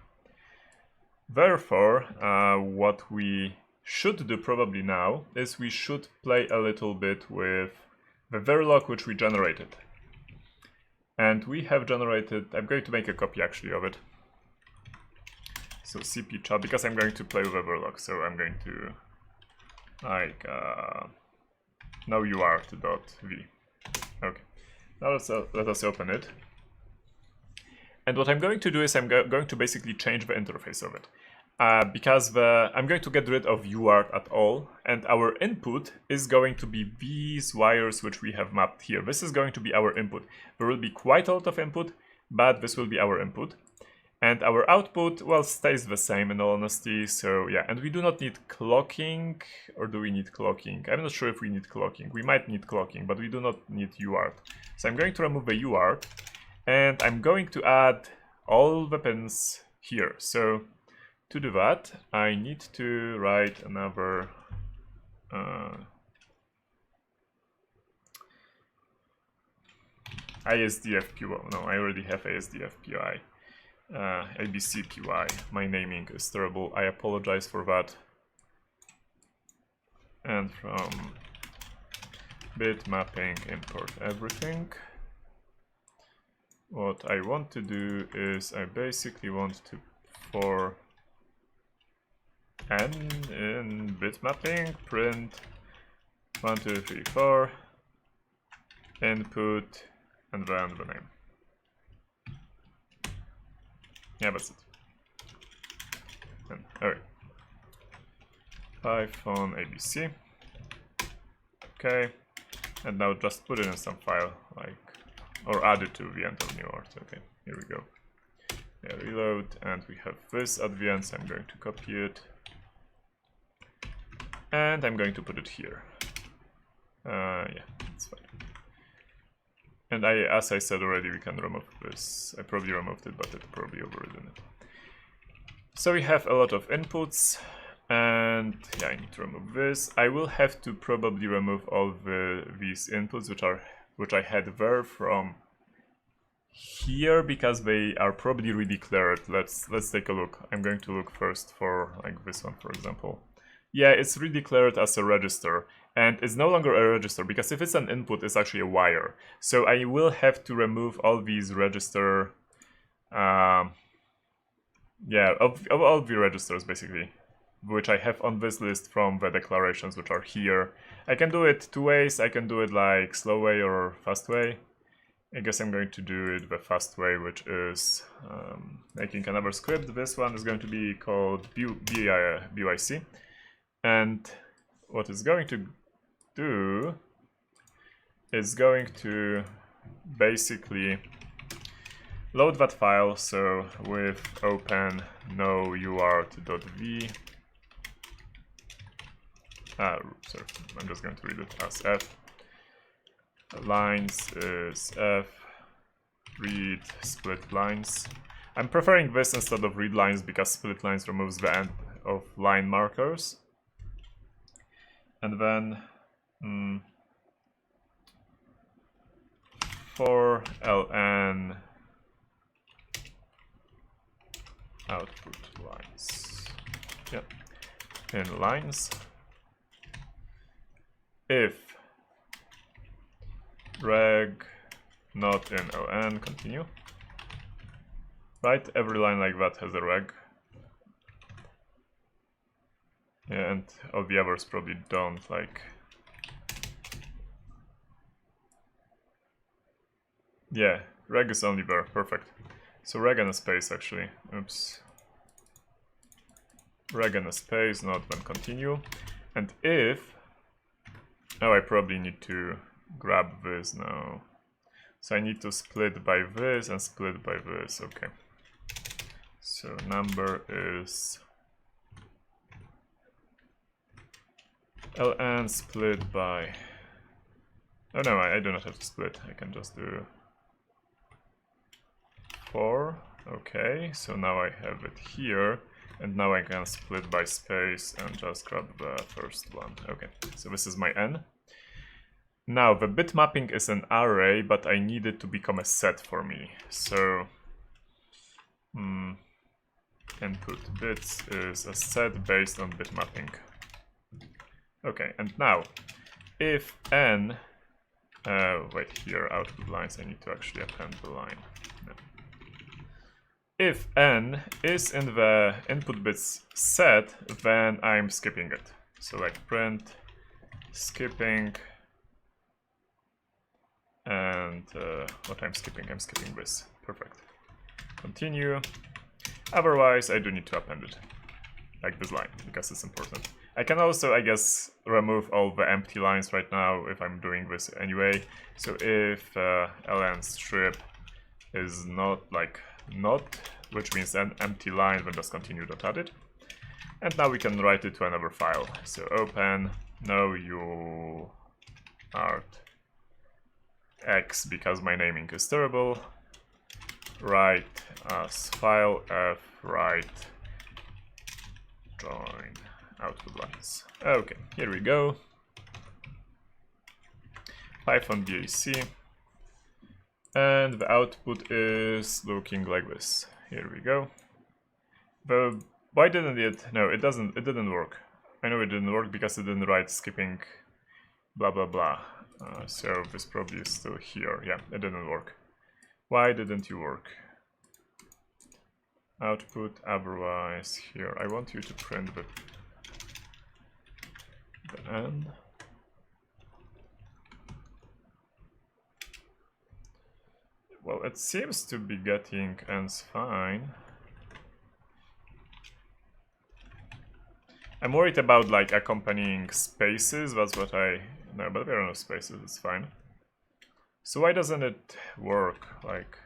Therefore, what we should do probably now is we should play a little bit with the Verilog which we generated. And we have generated, I'm going to make a copy actually of it. So cp chat, because I'm going to play with the Verilog, so I'm going to like now urt.v. Okay, now let us open it. And what I'm going to do is I'm going to basically change the interface of it. Because I'm going to get rid of UART at all, and our input is going to be these wires which we have mapped here. This is going to be our input. There will be quite a lot of input, but this will be our input. And our output, well, stays the same in all honesty, so yeah. And we do not need clocking, or do we need clocking? I'm not sure if we need clocking. We might need clocking, but we do not need UART. So I'm going to remove the UART, and I'm going to add all the pins here. So to do that, I need to write another ISDF-PY. No, I already have ISDF-PY. ABC-PY. My naming is terrible. I apologize for that. And from bit mapping import everything. What I want to do is I basically want to for n in bit mapping print 1 2 3 4 input and then the name. Yeah, that's it. And alright. Python ABC. Okay. And now just put it in some file, like, or add it to the end of new art. Okay, here we go. Yeah, reload, and we have this at the end, so I'm going to copy it. And I'm going to put it here. Yeah, that's fine. And as I said already, we can remove this. I probably removed it, but it probably overridden it. So we have a lot of inputs, and yeah, I need to remove this. I will have to probably remove all these inputs which I had there from here, because they are probably redeclared. Let's take a look. I'm going to look first for like this one, for example. Yeah, it's redeclared as a register, and it's no longer a register, because if it's an input, it's actually a wire. So I will have to remove all these register, yeah, of all the registers basically, which I have on this list from the declarations which are here. I can do it two ways. I can do it like slow way or fast way. I guess I'm going to do it the fast way, which is making another script. This one is going to be called BYC. And what it's going to do is going to basically load that file. So with open no urt.v. Sorry, I'm just going to read it as f. Lines is f. Read split lines. I'm preferring this instead of read lines because split lines removes the end of line markers. And then for ln output lines. Yep. In lines. If reg not in ln, continue. Right, every line like that has a reg. Yeah, and all the others probably don't, like. Yeah, reg is only there, perfect. So reg and a space actually, oops. Reg and a space, not when continue. And if, oh, I probably need to grab this now. So I need to split by this and split by this, okay. So number is ln split by, oh no, I do not have to split, I can just do 4, okay, so now I have it here, and now I can split by space and just grab the first one, okay, so this is my n. Now the bit mapping is an array, but I need it to become a set for me, so input bits is a set based on bit mapping. Okay, and now if n, wait, here output lines, I need to actually append the line. No. If n is in the input bits set, then I'm skipping it. So like print skipping, and what I'm skipping this. Perfect. Continue. Otherwise, I do need to append it, like this line, because it's important. I can also, I guess, remove all the empty lines right now if I'm doing this anyway. So if ln strip is not, which means an empty line, then just continue to add it. And now we can write it to another file. So open, no you art x, because my naming is terrible. Write as file f write join output lines. Okay, here we go. Python BAC, and the output is looking like this. Here we go. Why didn't it? No, it doesn't. It didn't work. I know it didn't work because it didn't write skipping blah blah blah. So this probably is still here. Yeah, it didn't work. Why didn't you work? Output otherwise here. I want you to print the end. Well, it seems to be getting ends fine. I'm worried about like accompanying spaces. That's what I no, but there are no spaces. It's fine. So why doesn't it work? Like,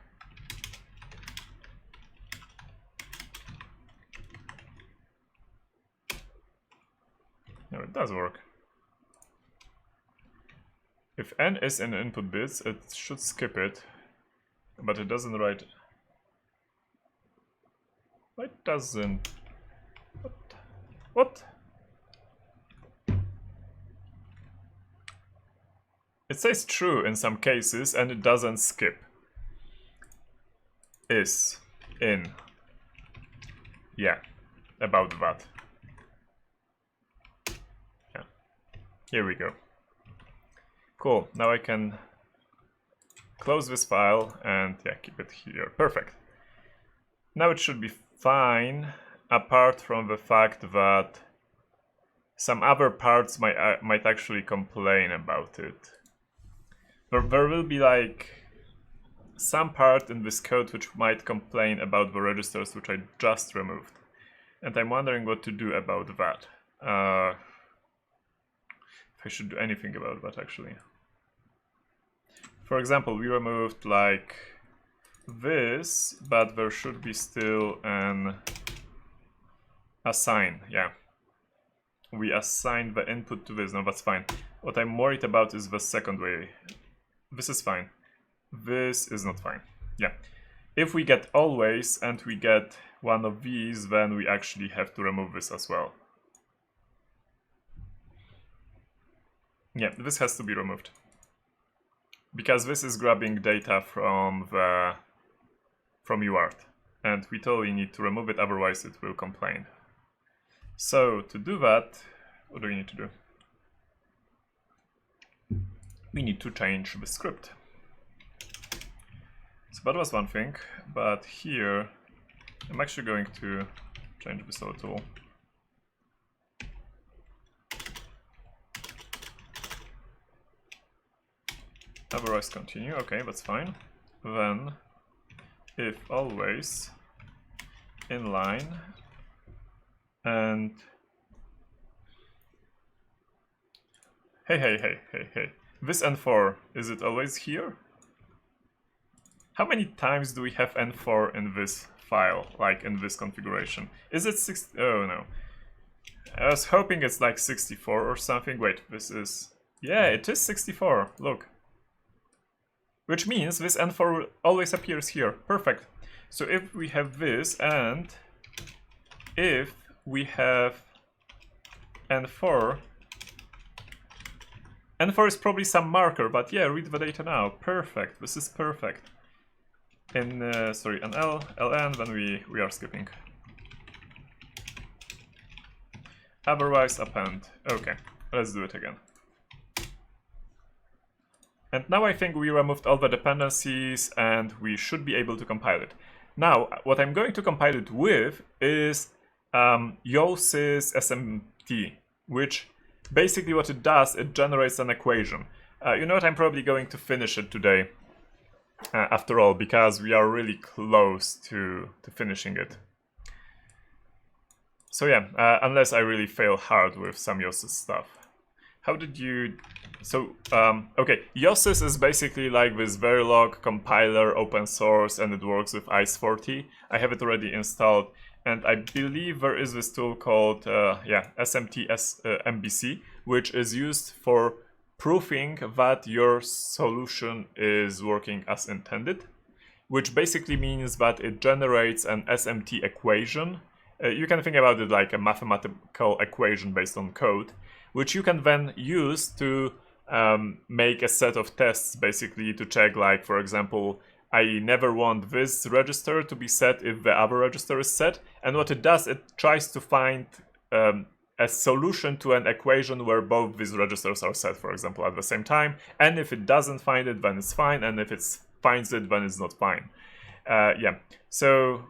no, it does work. If n is in input bits, it should skip it, but it doesn't write. Why doesn't? What? It says true in some cases, and it doesn't skip. Is in. Yeah, about that. Yeah, here we go. Cool, now I can close this file and yeah, keep it here. Perfect. Now it should be fine, apart from the fact that some other parts might actually complain about it. There will be like some part in this code which might complain about the registers which I just removed. And I'm wondering what to do about that. If I should do anything about that actually. For example, we removed like this, but there should be still an assign, yeah. We assign the input to this, no, that's fine. What I'm worried about is the second way. This is fine. This is not fine. Yeah. If we get always and we get one of these, then we actually have to remove this as well. Yeah, this has to be removed. Because this is grabbing data from UART. And we totally need to remove it, otherwise it will complain. So to do that, what do we need to do? We need to change the script. So that was one thing, but here I'm actually going to change this a little. Otherwise continue, okay, that's fine. then if always inline and hey, this N4, is it always here? How many times do we have N4 in this file, like in this configuration? Is it 60? Oh no. I was hoping it's like 64 or something. Wait, this is... Yeah, it is 64, look. Which means this N4 always appears here. Perfect. So if we have this and if we have N4, N4 is probably some marker, but yeah, read the data now. Perfect, this is perfect. In, sorry, an ln, then we are skipping. Otherwise append. Okay, let's do it again. And now I think we removed all the dependencies and we should be able to compile it. Now, what I'm going to compile it with is YoSys SMT, which basically what it does, it generates an equation. You know what, I'm probably going to finish it today, after all, because we are really close to finishing it. So yeah, unless I really fail hard with some YoSys stuff. How did you... So, okay, YoSys is basically like this Verilog compiler, open source, and it works with ICE40. I have it already installed, and I believe there is this tool called, SMT-MBC, which is used for proofing that your solution is working as intended, which basically means that it generates an SMT equation. You can think about it like a mathematical equation based on code, which you can then use to make a set of tests, basically to check, like, for example, I never want this register to be set if the other register is set. And what it does, it tries to find a solution to an equation where both these registers are set, for example, at the same time. And if it doesn't find it, then it's fine. And if it finds it, then it's not fine. Yeah, so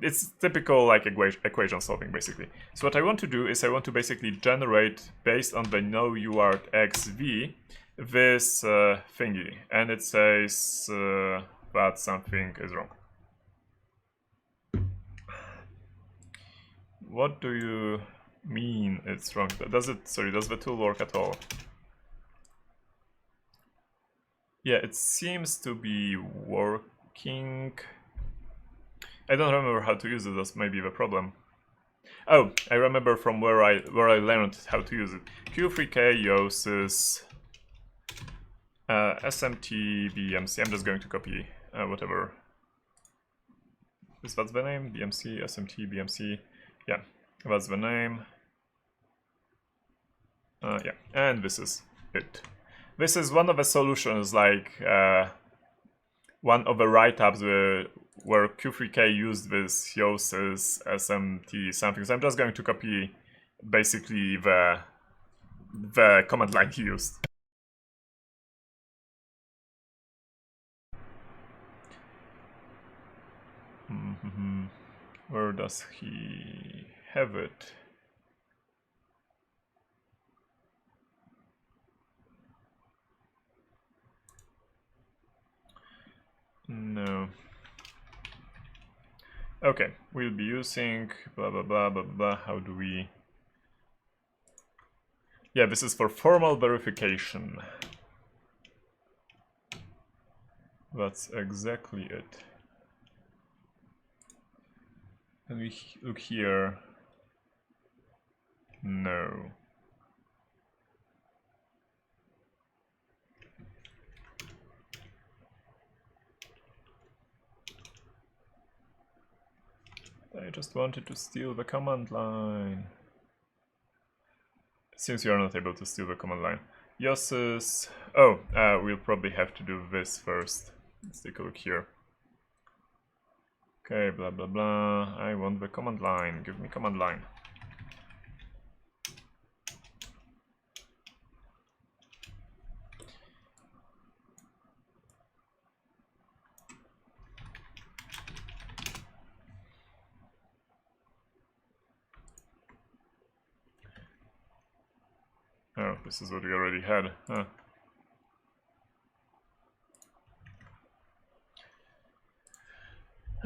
it's typical like equation solving, basically. So what I want to do is I want to basically generate, based on the no UART XV, this thingy. And it says that something is wrong. What do you mean it's wrong? Does the tool work at all? Yeah, it seems to be working. I don't remember how to use it, that's maybe the problem. Oh, I remember from where I learned how to use it. Q3K, YoSys, SMT, BMC. I'm just going to copy whatever. Is that the name? BMC, SMT, BMC. Yeah, that's the name. Yeah, and this is it. This is one of the solutions, like one of the write-ups where Q3K used this YoSys SMT something. So I'm just going to copy basically the command line he used. Where does he have it? No. Okay, we'll be using blah blah blah blah blah. How do we... Yeah, this is for formal verification. That's exactly it. Can we look here? No. I just wanted to steal the command line. Since you are not able to steal the command line. YoSys... Oh, we'll probably have to do this first. Let's take a look here. Okay, blah blah blah. I want the command line. Give me command line. Oh, this is what we already had. Huh.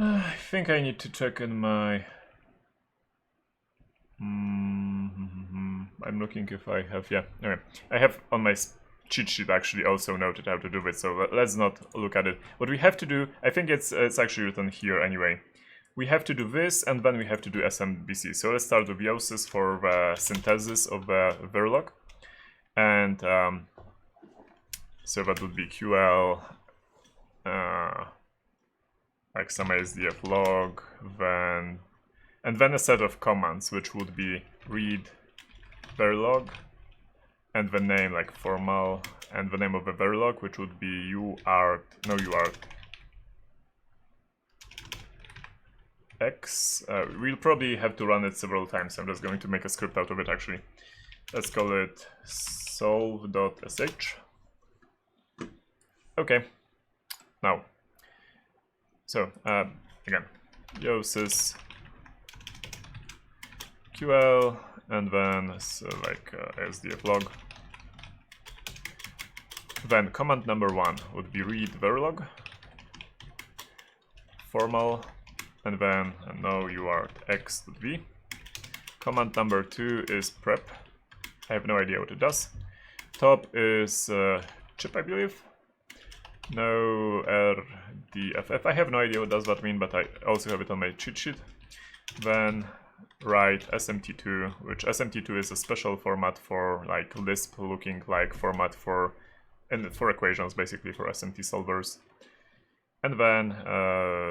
I think I need to check in my... I'm looking if I have... Yeah, okay. I have on my cheat sheet actually also noted how to do it, so let's not look at it. What we have to do, I think it's actually written here anyway. We have to do this, and then we have to do SMBC. So let's start with Yosis for the synthesis of the Verilog. And so that would be QL, like some ASDF log, then a set of commands, which would be read Verilog, and the name like formal, and the name of the Verilog, which would be uart x. We'll probably have to run it several times. I'm just going to make a script out of it actually. Let's call it solve.sh. Okay. Now, so again, Yosis QL, and then like SDF log. Then command number 1 would be read Verilog, formal, and then no uart x.v. Command number 2 is prep. I have no idea what it does. Top is chip, I believe. No rdff. I have no idea what does that mean, but I also have it on my cheat sheet. Then write SMT2, which SMT2 is a special format for like Lisp looking like format for equations, basically for SMT solvers. And then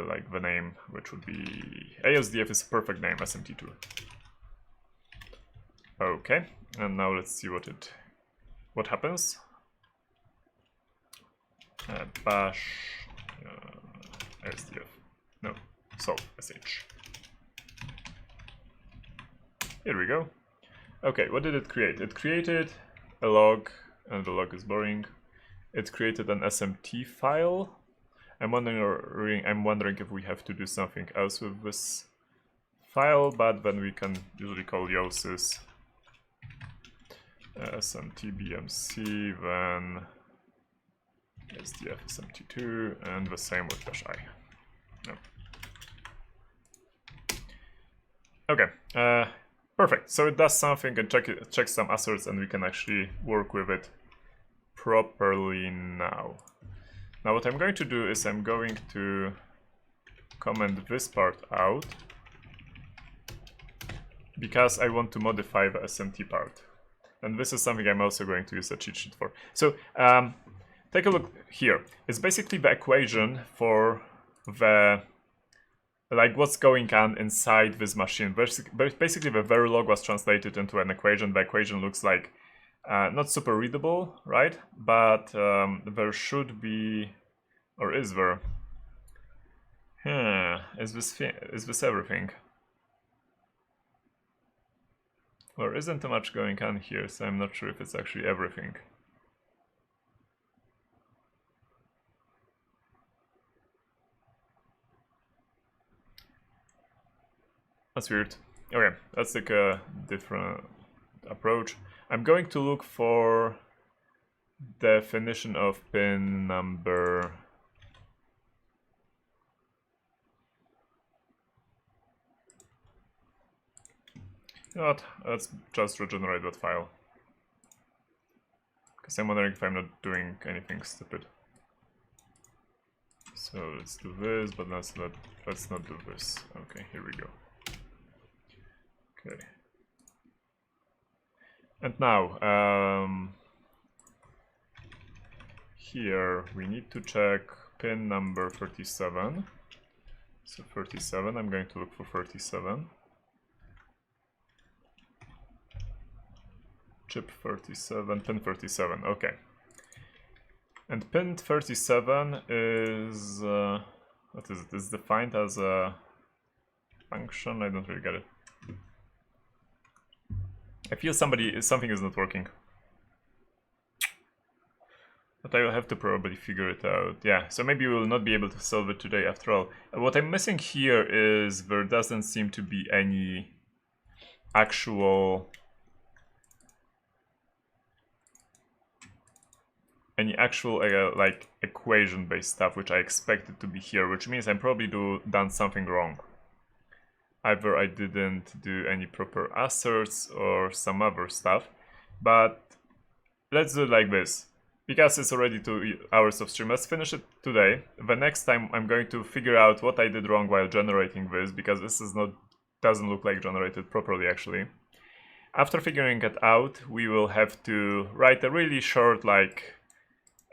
like the name, which would be ASDF is a perfect name, SMT2. Okay, and now let's see what happens. Bash ASDF, no, solve sh. Here we go. Okay, what did it create? It created a log, and the log is boring. It created an SMT file. I'm wondering if we have to do something else with this file, but then we can usually call Yosis SMTBMC, then SDF SMT2, and the same with dash I. No. Okay, perfect. So it does something and checks some asserts, and we can actually work with it properly now. Now what I'm going to do is I'm going to comment this part out because I want to modify the SMT part. And this is something I'm also going to use a cheat sheet for. So take a look here. It's basically the equation for the like what's going on inside this machine. Basically the Verilog was translated into an equation. The equation looks like not super readable, right? But there should be, or is there? Is this everything? There isn't too much going on here, so I'm not sure if it's actually everything. That's weird. Okay, let's take a different approach. I'm going to look for definition of pin number. You know what? Let's just regenerate that file. Because I'm wondering if I'm not doing anything stupid. So let's do this, but let's not do this. Okay, here we go. Okay. And now, here we need to check pin number 37. So 37, I'm going to look for 37. Chip 37, pin 37, okay. And pin 37 is, what is it? It's defined as a function, I don't really get it. I feel something is not working. But I will have to probably figure it out. Yeah, so maybe we will not be able to solve it today after all. What I'm missing here is there doesn't seem to be any actual any actual like equation-based stuff, which I expected to be here, which means I probably done something wrong. Either I didn't do any proper asserts or some other stuff, but let's do it like this. Because it's already 2 hours of stream, let's finish it today. The next time I'm going to figure out what I did wrong while generating this, because this is doesn't look like generated properly actually. After figuring it out, we will have to write a really short like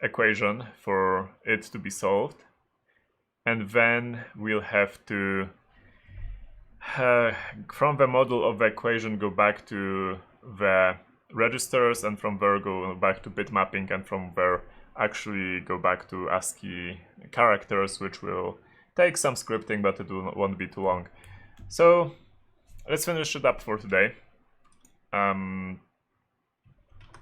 equation for it to be solved. And then we'll have to from the model of the equation go back to the registers, and from there go back to bit mapping, and from there actually go back to ASCII characters, which will take some scripting, but it won't be too long. So let's finish it up for today.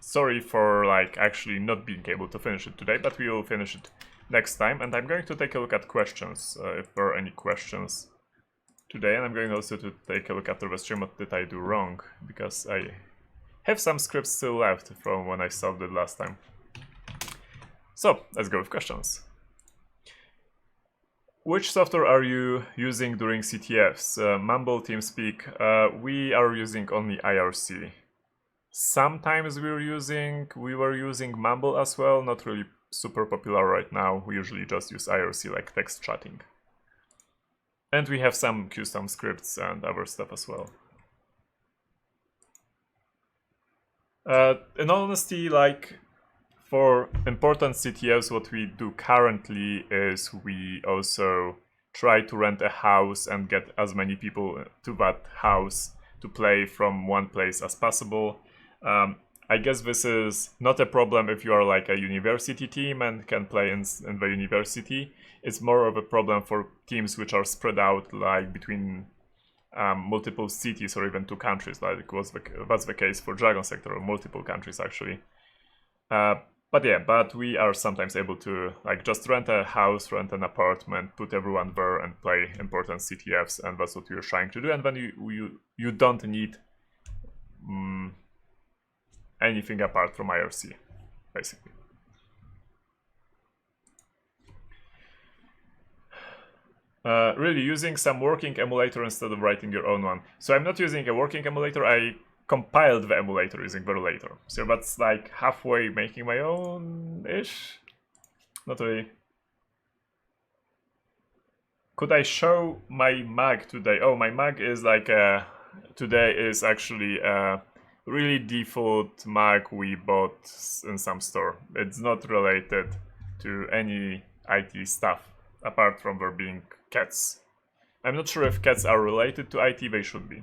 Sorry for like actually not being able to finish it today, but we will finish it next time, and I'm going to take a look at questions, if there are any questions today, and I'm going also to take a look after the stream what did I do wrong, because I have some scripts still left from when I solved it last time. So let's go with questions. Which software are you using during CTFs? Mumble, TeamSpeak? We are using only IRC. Sometimes we were using Mumble as well, not really super popular right now. We usually just use IRC like text chatting. And we have some custom scripts and other stuff as well. In all honesty, like for important CTFs, what we do currently is we also try to rent a house and get as many people to that house to play from one place as possible. I guess this is not a problem if you are like a university team and can play in the university. It's more of a problem for teams which are spread out like between multiple cities or even 2 countries, like that's the case for Dragon Sector, or multiple countries actually. But we are sometimes able to like just rent a house, rent an apartment, put everyone there and play important CTFs, and that's what we're trying to do. And then you don't need anything apart from IRC, basically. Really using some working emulator instead of writing your own one. So I'm not using a working emulator, I compiled the emulator using Verlator. So that's like halfway making my own-ish? Not really. Could I show my mag today? Oh, my mag is like today is actually a really default mag we bought in some store. It's not related to any IT stuff, apart from there being cats. I'm not sure if cats are related to IT, they should be.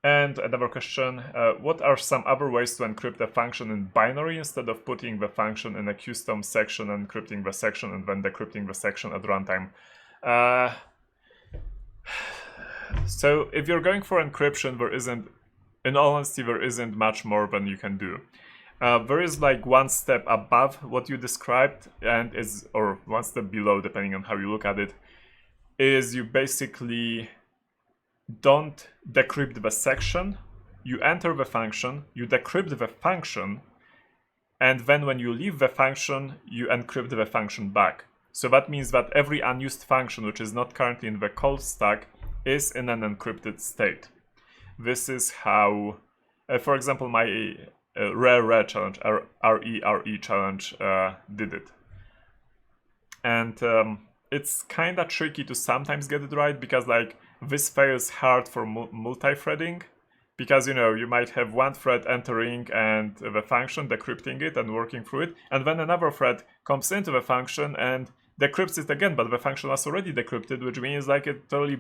And another question, what are some other ways to encrypt a function in binary instead of putting the function in a custom section, encrypting the section, and then decrypting the section at runtime? So if you're going for encryption, in all honesty, there isn't much more than you can do. There is like one step above what you described, or one step below, depending on how you look at it, is you basically don't decrypt the section, you enter the function, you decrypt the function, and then when you leave the function, you encrypt the function back. So that means that every unused function which is not currently in the call stack is in an encrypted state. This is how, for example, my rare challenge, RE challenge did it. And it's kind of tricky to sometimes get it right, because like this fails hard for multi-threading, because you might have one thread entering and the function decrypting it and working through it, and then another thread comes into the function and decrypts it again, but the function was already decrypted, which means like it totally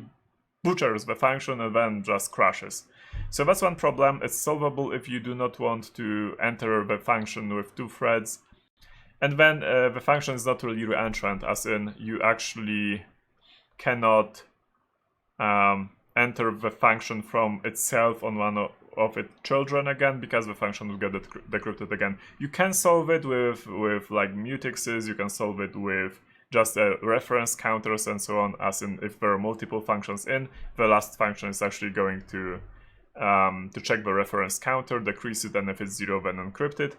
butchers the function and then just crashes. So that's one problem. It's solvable if you do not want to enter the function with 2 threads. And then the function is not really reentrant, as in you actually cannot enter the function from itself on one of its children again, because the function will get decrypted again. You can solve it with like mutexes, you can solve it with just reference counters and so on, as in if there are multiple functions in, the last function is actually going to check the reference counter, decrease it, and if it's 0 then encrypt it.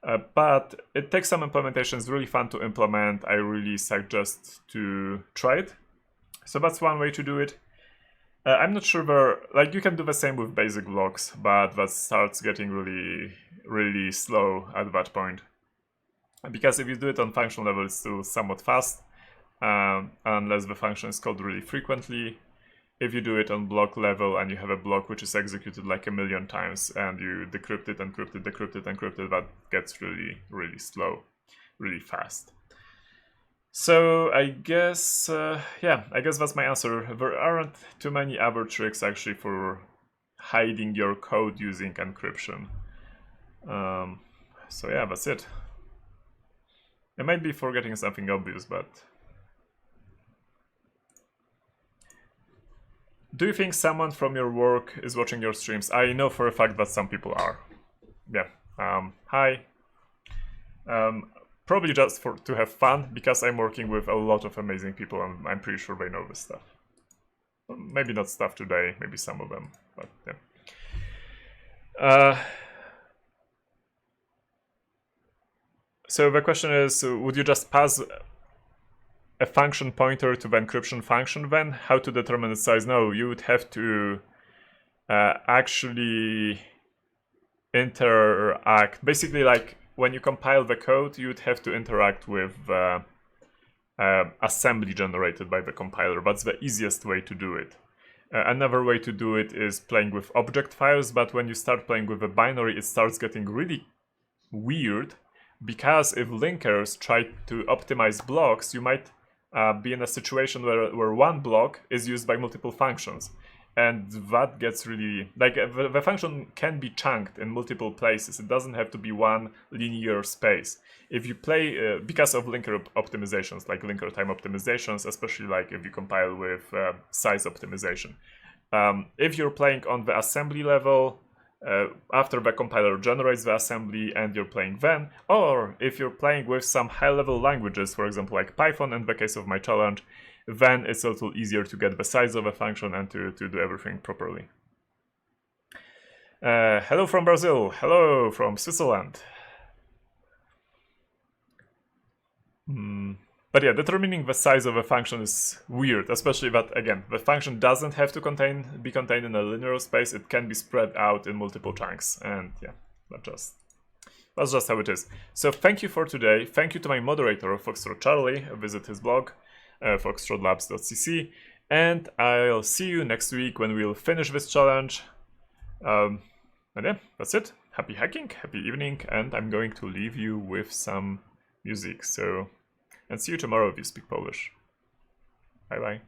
But it takes some implementation. It's really fun to implement. I really suggest to try it. So that's one way to do it. I'm not sure where, like, you can do the same with basic blocks, but that starts getting really, really slow at that point. Because if you do it on function level, it's still somewhat fast, unless the function is called really frequently. If you do it on block level and you have a block which is executed like 1,000,000 times and you decrypt it, encrypt it, decrypt it, encrypt it, that gets really, really slow, really fast. So I guess, yeah, I guess that's my answer. There aren't too many other tricks actually for hiding your code using encryption. So yeah, that's it. I might be forgetting something obvious, but... Do you think someone from your work is watching your streams? I know for a fact that some people are. Yeah. Hi. Probably just to have fun, because I'm working with a lot of amazing people and I'm pretty sure they know this stuff. Maybe not stuff today, maybe some of them, but yeah. So the question is, would you just pass a function pointer to the encryption function then? How to determine its size? No, you would have to actually interact. Basically, like when you compile the code, you would have to interact with assembly generated by the compiler. That's the easiest way to do it. Another way to do it is playing with object files, but when you start playing with a binary, it starts getting really weird, because if linkers try to optimize blocks, you might be in a situation where one block is used by multiple functions. And that gets really, like, the function can be chunked in multiple places. It doesn't have to be one linear space. If you play, because of linker optimizations, like linker time optimizations, especially like if you compile with size optimization. If you're playing on the assembly level, after the compiler generates the assembly and you're playing then, or if you're playing with some high-level languages, for example like Python in the case of my challenge, then it's a little easier to get the size of a function and to do everything properly. Hello from Brazil, hello from Switzerland. But yeah, determining the size of a function is weird, especially that, again, the function doesn't have to be contained in a linear space. It can be spread out in multiple chunks, and yeah, that's just how it is. So thank you for today. Thank you to my moderator, Foxtrot Charlie. Visit his blog, foxtrotlabs.cc, and I'll see you next week when we'll finish this challenge. And yeah, that's it. Happy hacking, happy evening, and I'm going to leave you with some music. So, and see you tomorrow if you speak Polish. Bye bye.